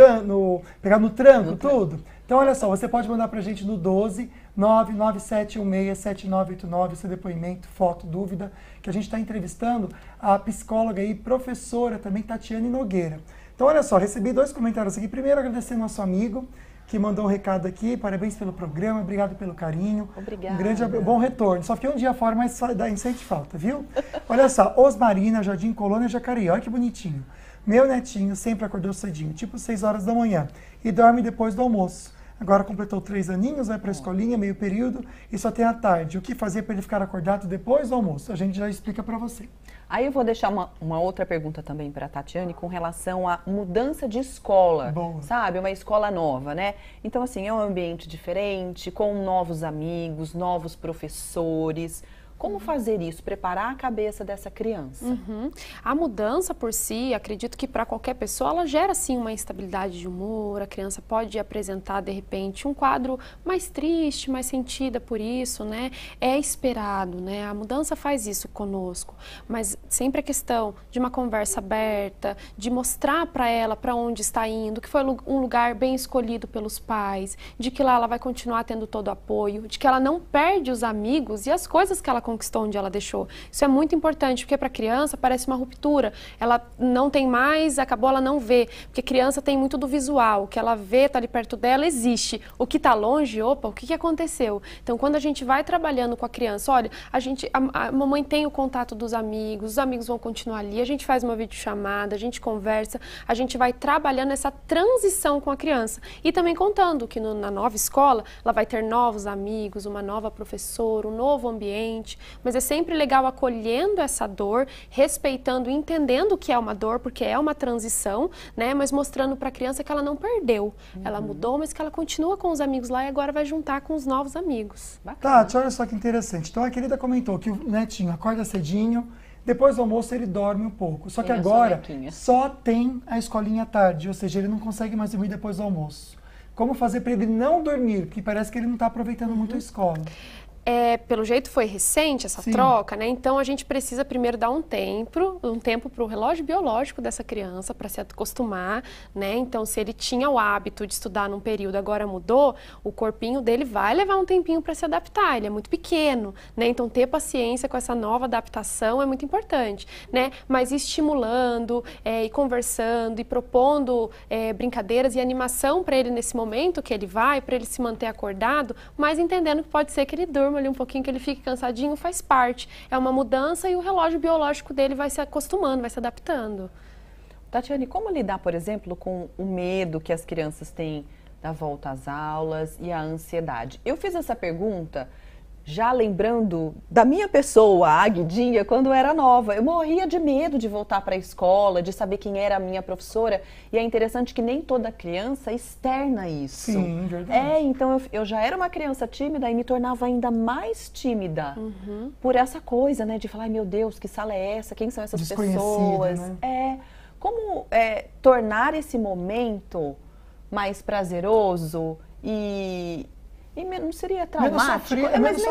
tranco, tudo. Então, olha só, você pode mandar para a gente no 12 997167989 seu depoimento, foto, dúvida, que a gente está entrevistando a psicóloga e professora também, Tatiane Nogueira. Então, olha só, recebi 2 comentários aqui. Primeiro, agradecer ao nosso amigo, que mandou um recado aqui. Parabéns pelo programa, obrigado pelo carinho. Obrigada. Um grande, bom retorno. Só fiquei um dia fora, mas sente falta, viu? Olha só, Osmarina, Jardim Colônia, Jacareí. Olha que bonitinho. Meu netinho sempre acordou cedinho, tipo 6 horas da manhã, e dorme depois do almoço. Agora completou 3 aninhos, vai para a escolinha, meio período, e só tem a tarde. O que fazer para ele ficar acordado depois do almoço? A gente já explica para você. Aí eu vou deixar uma outra pergunta também para a Tatiane com relação à mudança de escola, sabe? Uma escola nova, né? Então, assim, é um ambiente diferente, com novos amigos, novos professores. Como fazer isso? Preparar a cabeça dessa criança? A mudança por si, acredito que para qualquer pessoa, ela gera sim uma instabilidade de humor. A criança pode apresentar, de repente, um quadro mais triste, mais sentida por isso, né? É esperado, né? A mudança faz isso conosco. Mas sempre a questão de uma conversa aberta, de mostrar para ela para onde está indo, que foi um lugar bem escolhido pelos pais, de que lá ela vai continuar tendo todo o apoio, de que ela não perde os amigos e as coisas que ela conquistou onde ela deixou. Isso é muito importante, porque para a criança parece uma ruptura. Ela não tem mais, acabou, ela não vê. Porque criança tem muito do visual. O que ela vê, está ali perto dela, existe. O que está longe, opa, o que aconteceu? Então, quando a gente vai trabalhando com a criança, olha, a mamãe tem o contato dos amigos, os amigos vão continuar ali, a gente faz uma videochamada, a gente conversa, a gente vai trabalhando essa transição com a criança. E também contando que na nova escola, ela vai ter novos amigos, uma nova professora, um novo ambiente. Mas é sempre legal acolhendo essa dor, respeitando, entendendo que é uma dor, porque é uma transição, né? Mas mostrando para a criança que ela não perdeu. Ela mudou, mas que ela continua com os amigos lá e agora vai juntar com os novos amigos. Tati, olha só que interessante. Então a querida comentou que o netinho acorda cedinho, depois do almoço ele dorme um pouco. Só que agora só tem a escolinha à tarde, ou seja, ele não consegue mais dormir depois do almoço. Como fazer para ele não dormir? Porque parece que ele não está aproveitando muito a escola. Pelo jeito foi recente essa troca, né? Então a gente precisa primeiro dar um tempo para o relógio biológico dessa criança para se acostumar, né? Então se ele tinha o hábito de estudar num período, agora mudou, o corpinho dele vai levar um tempinho para se adaptar, ele é muito pequeno, né? Então ter paciência com essa nova adaptação é muito importante, né? Mas estimulando, e conversando e propondo brincadeiras e animação para ele nesse momento que ele vai, para ele se manter acordado, mas entendendo que pode ser que ele durma ali um pouquinho, que ele fique cansadinho, faz parte. É uma mudança e o relógio biológico dele vai se acostumando, vai se adaptando. Tatiane, como lidar, por exemplo, com o medo que as crianças têm da volta às aulas e a ansiedade? Eu fiz essa pergunta já lembrando da minha pessoa, a Guidinha, quando era nova. Eu morria de medo de voltar para a escola, de saber quem era a minha professora. E é interessante que nem toda criança externa isso. Sim, verdade. Então eu já era uma criança tímida e me tornava ainda mais tímida por essa coisa, né? De falar, ai meu Deus, que sala é essa? Quem são essas pessoas? Né? Como tornar esse momento mais prazeroso e não seria traumático? Menos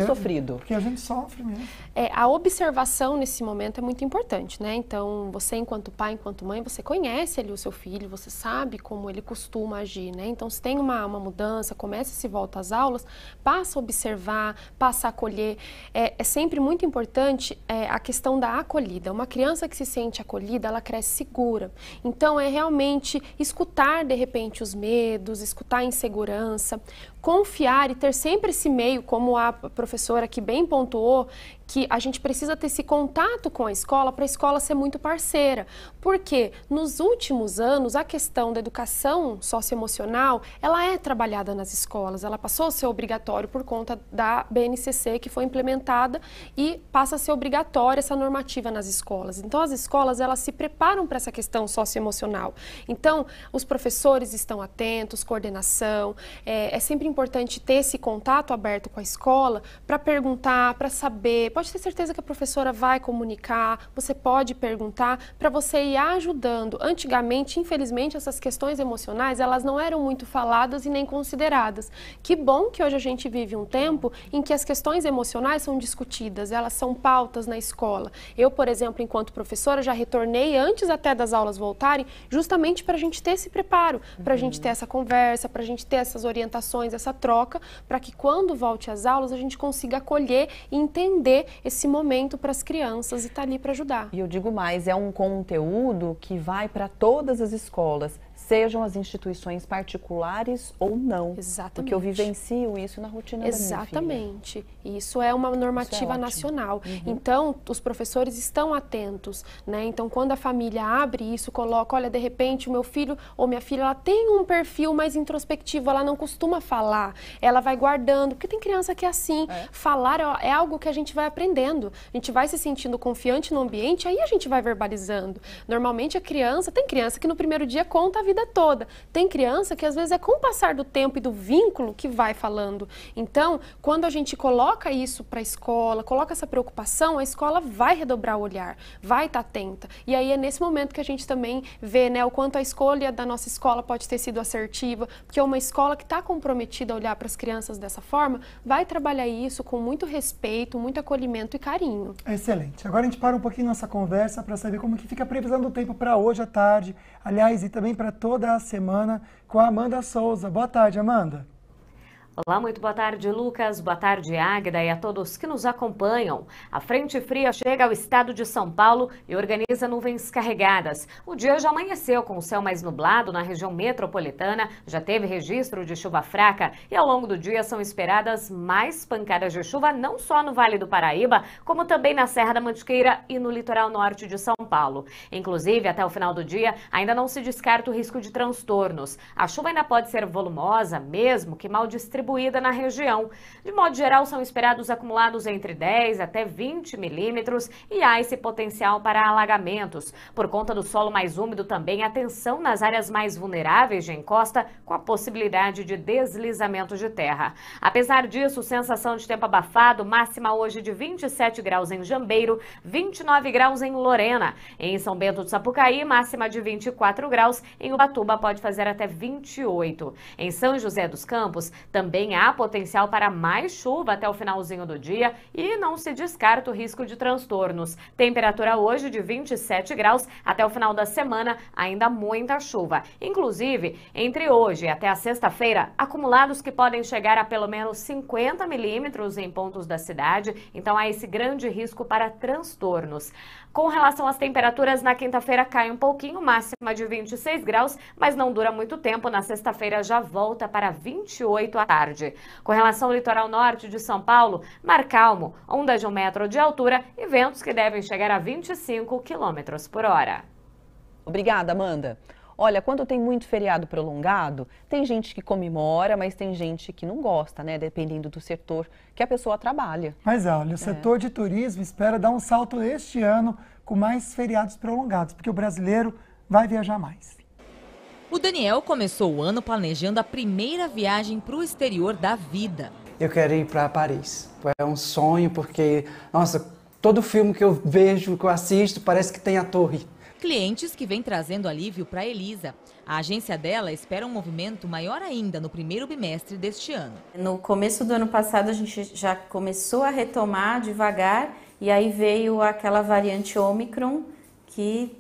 sofrido. Porque a gente sofre mesmo. A observação nesse momento é muito importante, né? Então, você enquanto pai, enquanto mãe, você conhece ali o seu filho, você sabe como ele costuma agir, né? Então, se tem uma mudança, começa se volta às aulas, passa a observar, passa a acolher. É sempre muito importante a questão da acolhida. Uma criança que se sente acolhida, ela cresce segura. Então, é realmente escutar, de repente, os medos, escutar a insegurança, confiar e ter sempre esse meio, como a professora aqui bem pontuou, que a gente precisa ter esse contato com a escola para a escola ser muito parceira. Porque nos últimos anos a questão da educação socioemocional, ela é trabalhada nas escolas, ela passou a ser obrigatório por conta da BNCC que foi implementada e passa a ser obrigatória essa normativa nas escolas. Então as escolas, elas se preparam para essa questão socioemocional. Então os professores estão atentos, coordenação, é sempre importante importante ter esse contato aberto com a escola para perguntar, para saber. Pode ter certeza que a professora vai comunicar, você pode perguntar para você ir ajudando. Antigamente, infelizmente, essas questões emocionais, elas não eram muito faladas e nem consideradas. Que bom que hoje a gente vive um tempo em que as questões emocionais são discutidas, elas são pautas na escola. Eu, por exemplo, enquanto professora, já retornei antes até das aulas voltarem, justamente para a gente ter esse preparo, para a gente ter essa conversa, para a gente ter essas orientações, essa troca, para que quando volte às aulas a gente consiga acolher e entender esse momento para as crianças e estar ali para ajudar. E eu digo mais, é um conteúdo que vai para todas as escolas, sejam as instituições particulares ou não. Exatamente. Porque eu vivencio isso na rotina da minha filha. Exatamente. Isso é uma normativa nacional. Então, os professores estão atentos, né? Então, quando a família abre isso, coloca, olha, de repente o meu filho ou minha filha, ela tem um perfil mais introspectivo, ela não costuma falar, ela vai guardando, porque tem criança que é assim. Falar é algo que a gente vai aprendendo. A gente vai se sentindo confiante no ambiente, aí a gente vai verbalizando. Normalmente tem criança que no primeiro dia conta a vida toda. Tem criança que às vezes é com o passar do tempo e do vínculo que vai falando. Então, quando a gente coloca isso para a escola, coloca essa preocupação, a escola vai redobrar o olhar, vai estar atenta. E aí é nesse momento que a gente também vê, né, o quanto a escolha da nossa escola pode ter sido assertiva, porque uma escola que está comprometida a olhar para as crianças dessa forma, vai trabalhar isso com muito respeito, muito acolhimento e carinho. Excelente. Agora a gente para um pouquinho nossa conversa para saber como que fica a previsão do tempo para hoje à tarde, aliás, e também para toda a semana com a Amanda Souza. Boa tarde, Amanda. Olá, muito boa tarde, Lucas. Boa tarde, Águida, e a todos que nos acompanham. A frente fria chega ao estado de São Paulo e organiza nuvens carregadas. O dia já amanheceu com o céu mais nublado na região metropolitana, já teve registro de chuva fraca e ao longo do dia são esperadas mais pancadas de chuva, não só no Vale do Paraíba, como também na Serra da Mantiqueira e no litoral norte de São Paulo. Inclusive, até o final do dia, ainda não se descarta o risco de transtornos. A chuva ainda pode ser volumosa, mesmo que mal distribuída na região. De modo geral, são esperados acumulados entre 10 até 20 milímetros e há esse potencial para alagamentos. Por conta do solo mais úmido também, atenção nas áreas mais vulneráveis de encosta, com a possibilidade de deslizamento de terra. Apesar disso, sensação de tempo abafado, máxima hoje de 27 graus em Jambeiro, 29 graus em Lorena. Em São Bento do Sapucaí, máxima de 24 graus, em Ubatuba pode fazer até 28. Em São José dos Campos, também há potencial para mais chuva até o finalzinho do dia e não se descarta o risco de transtornos. Temperatura hoje de 27 graus, até o final da semana ainda muita chuva. Inclusive, entre hoje e até a sexta-feira, acumulados que podem chegar a pelo menos 50 milímetros em pontos da cidade, então há esse grande risco para transtornos. Com relação às temperaturas, na quinta-feira cai um pouquinho, máxima de 26 graus, mas não dura muito tempo. Na sexta-feira já volta para 28 à tarde. Com relação ao litoral norte de São Paulo, mar calmo, onda de 1 metro de altura e ventos que devem chegar a 25 km por hora. Obrigada, Amanda. Olha, quando tem muito feriado prolongado, tem gente que comemora, mas tem gente que não gosta, né? Dependendo do setor que a pessoa trabalha. Mas olha, o setor de turismo espera dar um salto este ano com mais feriados prolongados, porque o brasileiro vai viajar mais. O Daniel começou o ano planejando a primeira viagem para o exterior da vida. Eu quero ir para Paris. É um sonho porque, nossa, todo filme que eu vejo, que eu assisto, parece que tem a torre. Clientes que vêm trazendo alívio para Elisa. A agência dela espera um movimento maior ainda no primeiro bimestre deste ano. No começo do ano passado a gente já começou a retomar devagar e aí veio aquela variante Omicron que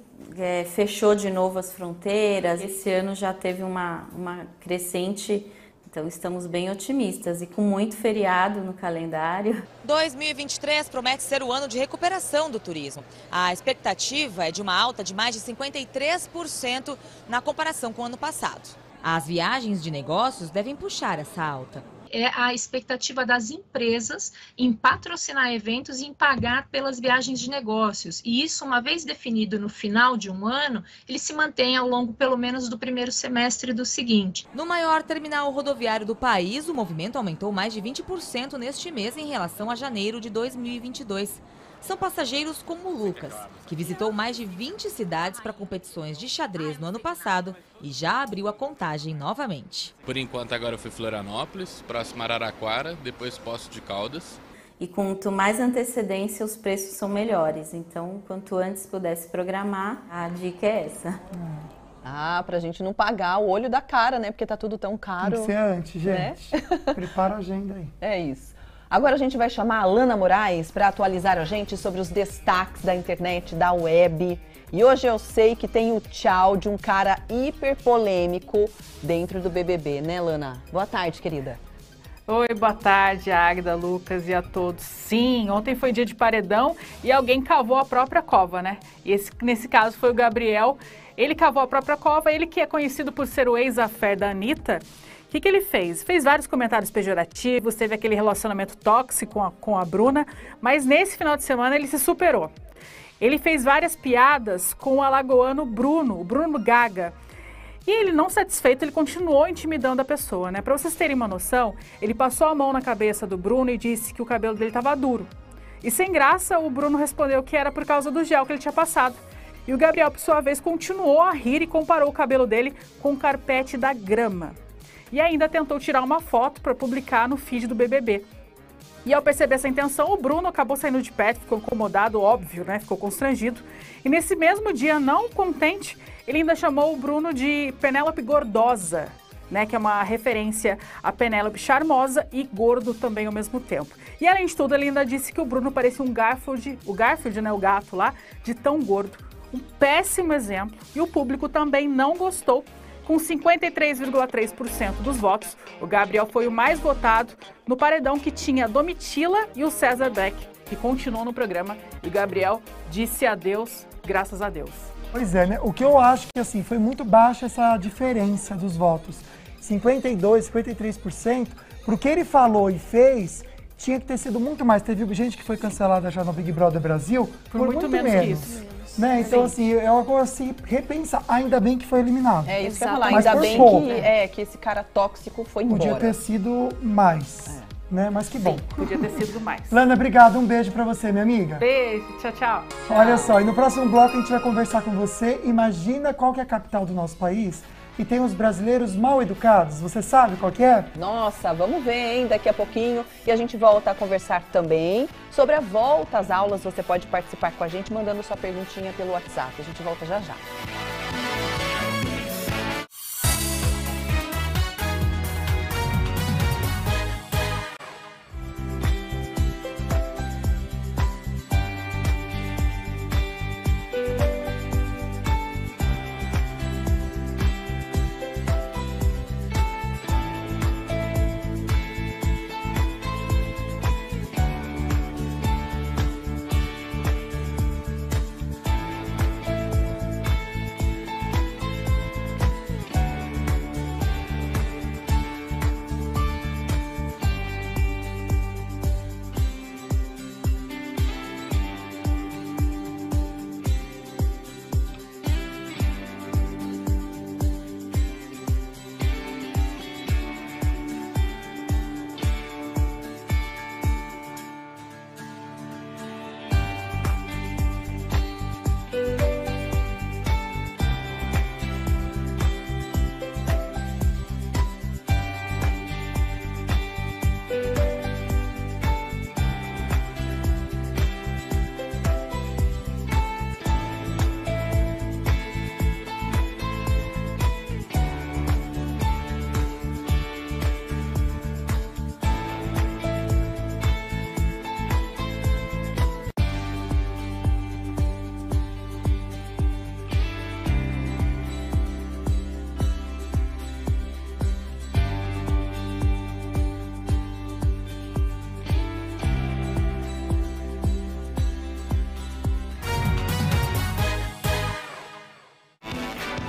fechou de novo as fronteiras. Esse ano já teve uma crescente, então estamos bem otimistas e com muito feriado no calendário. 2023 promete ser o ano de recuperação do turismo. A expectativa é de uma alta de mais de 53% na comparação com o ano passado. As viagens de negócios devem puxar essa alta. É a expectativa das empresas em patrocinar eventos e em pagar pelas viagens de negócios. E isso, uma vez definido no final de um ano, ele se mantém ao longo, pelo menos, do primeiro semestre do seguinte. No maior terminal rodoviário do país, o movimento aumentou mais de 20% neste mês em relação a janeiro de 2022. são passageiros como o Lucas, que visitou mais de 20 cidades para competições de xadrez no ano passado e já abriu a contagem novamente. Por enquanto agora eu fui Florianópolis, próximo Araraquara, depois Poços de Caldas. E quanto mais antecedência, os preços são melhores. Então, quanto antes pudesse programar, a dica é essa. Pra gente não pagar o olho da cara, né? Porque tá tudo tão caro. Tem que ser antes, gente. Né? Prepara a agenda aí. É isso. Agora a gente vai chamar a Lana Moraes para atualizar a gente sobre os destaques da internet, da web. E hoje eu sei que tem o tchau de um cara hiper polêmico dentro do BBB, né, Lana? Boa tarde, querida. Oi, boa tarde, Águida, Lucas e a todos. Sim, ontem foi dia de paredão e alguém cavou a própria cova, né? E nesse caso foi o Gabriel. Ele cavou a própria cova, ele que é conhecido por ser o ex-affair da Anitta. O que ele fez? Fez vários comentários pejorativos, teve aquele relacionamento tóxico com a Bruna, mas nesse final de semana ele se superou. Ele fez várias piadas com o alagoano Bruno, o Bruno Gaga. E ele, não satisfeito, ele continuou intimidando a pessoa, né? Para vocês terem uma noção, ele passou a mão na cabeça do Bruno e disse que o cabelo dele estava duro. E sem graça, o Bruno respondeu que era por causa do gel que ele tinha passado. E o Gabriel, por sua vez, continuou a rir e comparou o cabelo dele com o carpete da grama. E ainda tentou tirar uma foto para publicar no feed do BBB. E ao perceber essa intenção, o Bruno acabou saindo de perto, ficou incomodado, óbvio, né? Ficou constrangido. E nesse mesmo dia, não contente, ele ainda chamou o Bruno de Penélope Gordosa, né? Que é uma referência a Penélope charmosa e gordo também ao mesmo tempo. E além de tudo, ele ainda disse que o Bruno parecia um Garfield, né? O gato lá, de tão gordo. Um péssimo exemplo. E o público também não gostou. Com 53,3% dos votos, o Gabriel foi o mais votado no paredão que tinha a Domitila e o César Black, que continuou no programa. E o Gabriel disse adeus, graças a Deus. Pois é, né? O que eu acho que assim foi muito baixa essa diferença dos votos. 52%, 53%, pro que ele falou e fez, tinha que ter sido muito mais. Teve gente que foi cancelada já no Big Brother Brasil por muito menos que isso. Né? Então, assim, é uma coisa assim, repensar. Ainda bem que foi eliminado. É isso que eu ia falar. Ainda bem que esse cara tóxico foi embora. Podia ter sido mais. Né? Mas que bom. Sim, podia ter sido mais. Lana, obrigado. Um beijo pra você, minha amiga. Beijo. Tchau, tchau. Olha só, e no próximo bloco a gente vai conversar com você. Imagina qual que é a capital do nosso país e tem os brasileiros mal educados. Você sabe qual que é? Nossa, vamos ver, hein, daqui a pouquinho. E a gente volta a conversar também sobre a volta às aulas. Você pode participar com a gente mandando sua perguntinha pelo WhatsApp. A gente volta já já.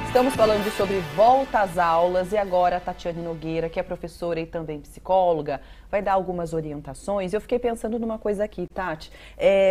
Estamos falando sobre volta às aulas e agora a Tatiane Nogueira, que é professora e também psicóloga, vai dar algumas orientações. Eu fiquei pensando numa coisa aqui, Tati.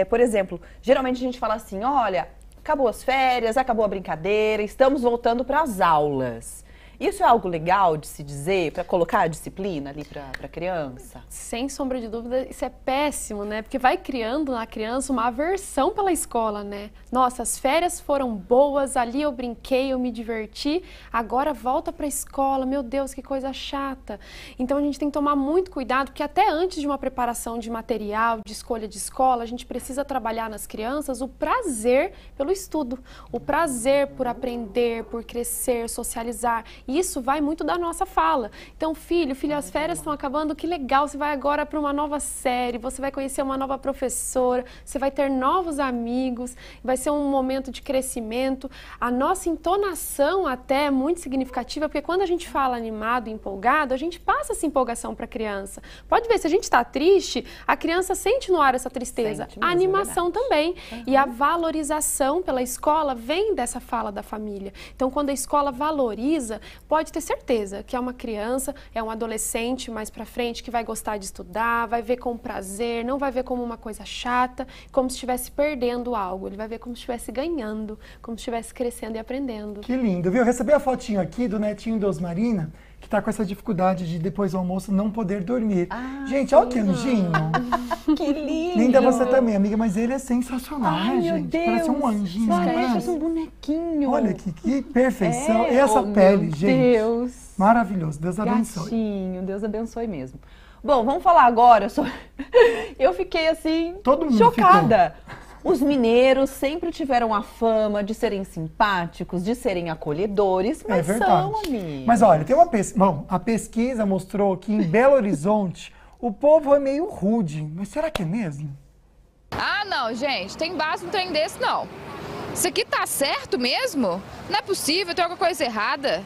Por exemplo, geralmente a gente fala assim, olha, acabou as férias, acabou a brincadeira, estamos voltando para as aulas. Isso é algo legal de se dizer, para colocar a disciplina ali para a criança? Sem sombra de dúvida, isso é péssimo, né? Porque vai criando na criança uma aversão pela escola, né? Nossa, as férias foram boas, ali eu brinquei, eu me diverti, agora volta para a escola, meu Deus, que coisa chata. Então a gente tem que tomar muito cuidado, porque até antes de uma preparação de material, de escolha de escola, a gente precisa trabalhar nas crianças o prazer pelo estudo, o prazer por aprender, por crescer, socializar. E isso vai muito da nossa fala. Então, filho, as férias estão acabando, que legal, você vai agora para uma nova série, você vai conhecer uma nova professora, você vai ter novos amigos, vai ser um momento de crescimento. A nossa entonação até é muito significativa, porque quando a gente fala animado, empolgado, a gente passa essa empolgação para a criança. Pode ver, se a gente está triste, a criança sente no ar essa tristeza. Mesmo, a animação também. E a valorização pela escola vem dessa fala da família. Então, quando a escola valoriza, pode ter certeza que é uma criança, é um adolescente mais pra frente que vai gostar de estudar, vai ver com prazer, não vai ver como uma coisa chata, como se estivesse perdendo algo. Ele vai ver como se estivesse ganhando, como se estivesse crescendo e aprendendo. Que lindo, viu? Eu recebi a fotinho aqui do netinho da Osmarina, que tá com essa dificuldade de depois do almoço não poder dormir. Gente, olha que anjinho. Que lindo. Linda você também, amiga, mas ele é sensacional, ai, gente. Meu Deus. Parece um anjinho. Parece um bonequinho. Olha que perfeição. E essa pele, gente. Deus. Maravilhoso. Deus abençoe. Gatinho, Deus abençoe mesmo. Bom, vamos falar agora sobre... Eu fiquei assim, todo mundo chocada. Ficou. Os mineiros sempre tiveram a fama de serem simpáticos, de serem acolhedores, mas são, amigos. Mas olha, tem uma pesquisa. Bom, a pesquisa mostrou que em Belo Horizonte o povo é meio rude. Mas será que é mesmo? Ah, não, gente, tem base no trem desse, não. Isso aqui tá certo mesmo? Não é possível, tem alguma coisa errada.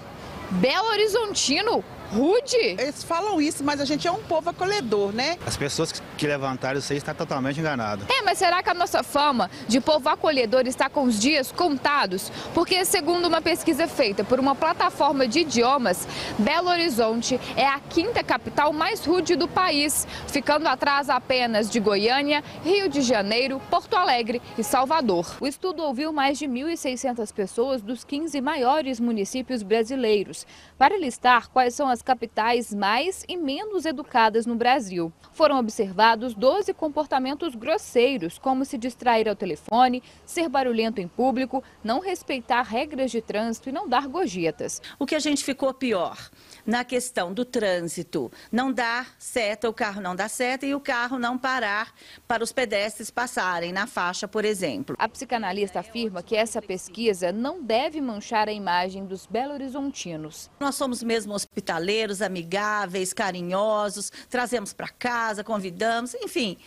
Belo Horizontino, rude? Eles falam isso, mas a gente é um povo acolhedor, né? As pessoas que levantaram isso aí estão totalmente enganadas. Mas será que a nossa fama de povo acolhedor está com os dias contados? Porque, segundo uma pesquisa feita por uma plataforma de idiomas, Belo Horizonte é a 5ª capital mais rude do país, ficando atrás apenas de Goiânia, Rio de Janeiro, Porto Alegre e Salvador. O estudo ouviu mais de 1.600 pessoas dos 15 maiores municípios brasileiros, para listar quais são as capitais mais e menos educadas no Brasil. Foram observados 12 comportamentos grosseiros, como se distrair ao telefone, ser barulhento em público, não respeitar regras de trânsito e não dar gorjetas. O que a gente ficou pior na questão do trânsito, não dar seta, o carro não dar seta e o carro não parar para os pedestres passarem na faixa, por exemplo. A psicanalista afirma que essa pesquisa não deve manchar a imagem dos belo-horizontinos. Nós somos mesmo hospitaleiros, amigáveis, carinhosos, trazemos para casa, convidamos, enfim,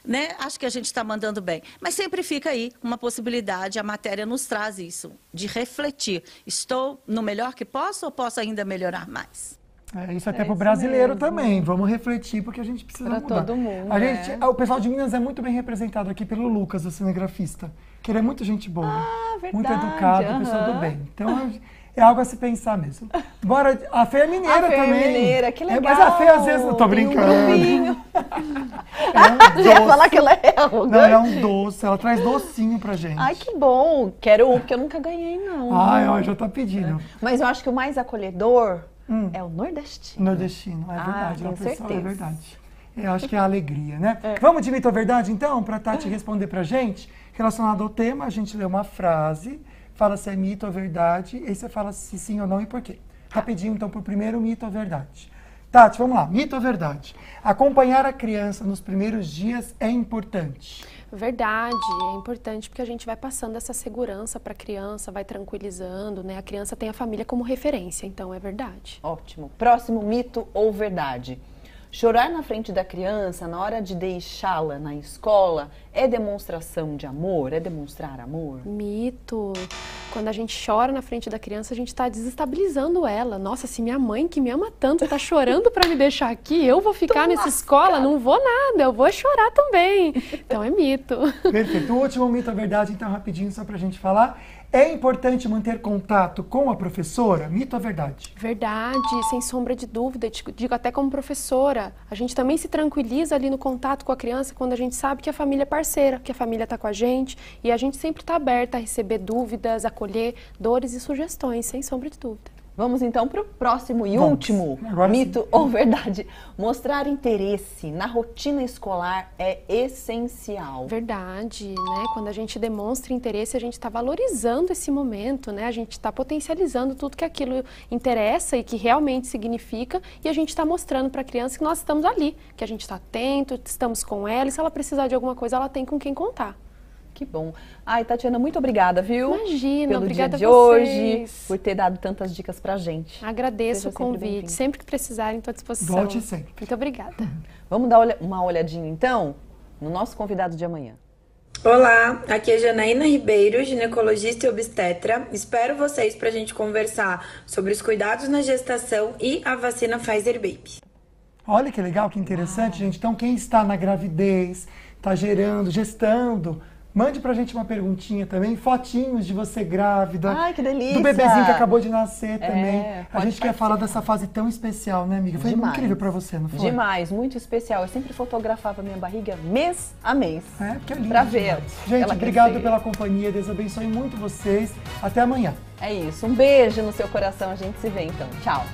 né? Acho que a gente está mandando bem. Mas sempre fica aí uma possibilidade, a matéria nos traz isso, de refletir. Estou no melhor que posso ou posso ainda melhorar mais? Isso até para o brasileiro mesmo. Também. Vamos refletir, porque a gente precisa mudar. Para todo mundo, O pessoal de Minas é muito bem representado aqui pelo Lucas, o cinegrafista, que ele é muito gente boa, verdade, muito educado, pessoa do bem. Então, é algo a se pensar mesmo. Bora, a Fê é mineira também. A Fê é mineira, que legal. Mas a Fê, às vezes, não tô brincando. Você ia falar que ela é arrogante? Não, é um doce. Ela traz docinho pra gente. Ai, que bom. Quero um, porque eu nunca ganhei, não. Ai, ó, já tá pedindo. Mas eu acho que o mais acolhedor é o nordestino. Nordestino, é verdade. Tenho certeza. É verdade. Eu acho que é a alegria, né? Vamos de mito ou verdade, então, pra Tati responder pra gente. Relacionado ao tema, a gente lê uma frase, fala se é mito ou verdade, e aí você fala se sim ou não e por quê. Rapidinho, então, pro primeiro, mito ou verdade. Tati, vamos lá. Mito ou verdade? Acompanhar a criança nos primeiros dias é importante. Verdade, é importante porque a gente vai passando essa segurança para a criança, vai tranquilizando, né? A criança tem a família como referência, então é verdade. Ótimo. Próximo, mito ou verdade? Chorar na frente da criança na hora de deixá-la na escola é demonstração de amor? É demonstrar amor? Mito. Quando a gente chora na frente da criança, a gente está desestabilizando ela. Nossa, se minha mãe, que me ama tanto, está chorando para me deixar aqui, eu vou ficar nessa escola? Não vou nada, eu vou chorar também. Então é mito. Perfeito. O último mito, a verdade, então, rapidinho, só para a gente falar. É importante manter contato com a professora? Mito ou verdade? Verdade, sem sombra de dúvida. Digo até como professora. A gente também se tranquiliza ali no contato com a criança quando a gente sabe que a família é parceira, que a família está com a gente. E a gente sempre está aberta a receber dúvidas, acolher dores e sugestões, sem sombra de dúvida. Vamos então para o próximo e último mito ou verdade. Mostrar interesse na rotina escolar é essencial. Verdade, né? Quando a gente demonstra interesse, a gente está valorizando esse momento, né? A gente está potencializando tudo que aquilo interessa e que realmente significa, e a gente está mostrando para a criança que nós estamos ali, que a gente está atento, estamos com ela, e se ela precisar de alguma coisa, ela tem com quem contar. Que bom. Ai, Tatiana, muito obrigada, viu? Imagina, pelo obrigada dia de a hoje, por ter dado tantas dicas pra gente. Agradeço o convite. Sempre que precisarem, estou à disposição. Volte sempre. Muito obrigada. Vamos dar uma olhadinha, então, no nosso convidado de amanhã. Olá, aqui é Janaína Ribeiro, ginecologista e obstetra. Espero vocês para a gente conversar sobre os cuidados na gestação e a vacina Pfizer Baby. Olha que legal, que interessante, gente. Então, quem está na gravidez, está gerando, gestando, mande pra gente uma perguntinha também, fotinhos de você grávida. Ai, que delícia! Do bebezinho que acabou de nascer também. A gente quer falar dessa fase tão especial, né, amiga? Foi incrível pra você, não foi? Demais, muito especial. Eu sempre fotografava minha barriga mês a mês. Porque é lindo. Pra ver. Gente, obrigado pela companhia. Deus abençoe muito vocês. Até amanhã. É isso. Um beijo no seu coração. A gente se vê então. Tchau.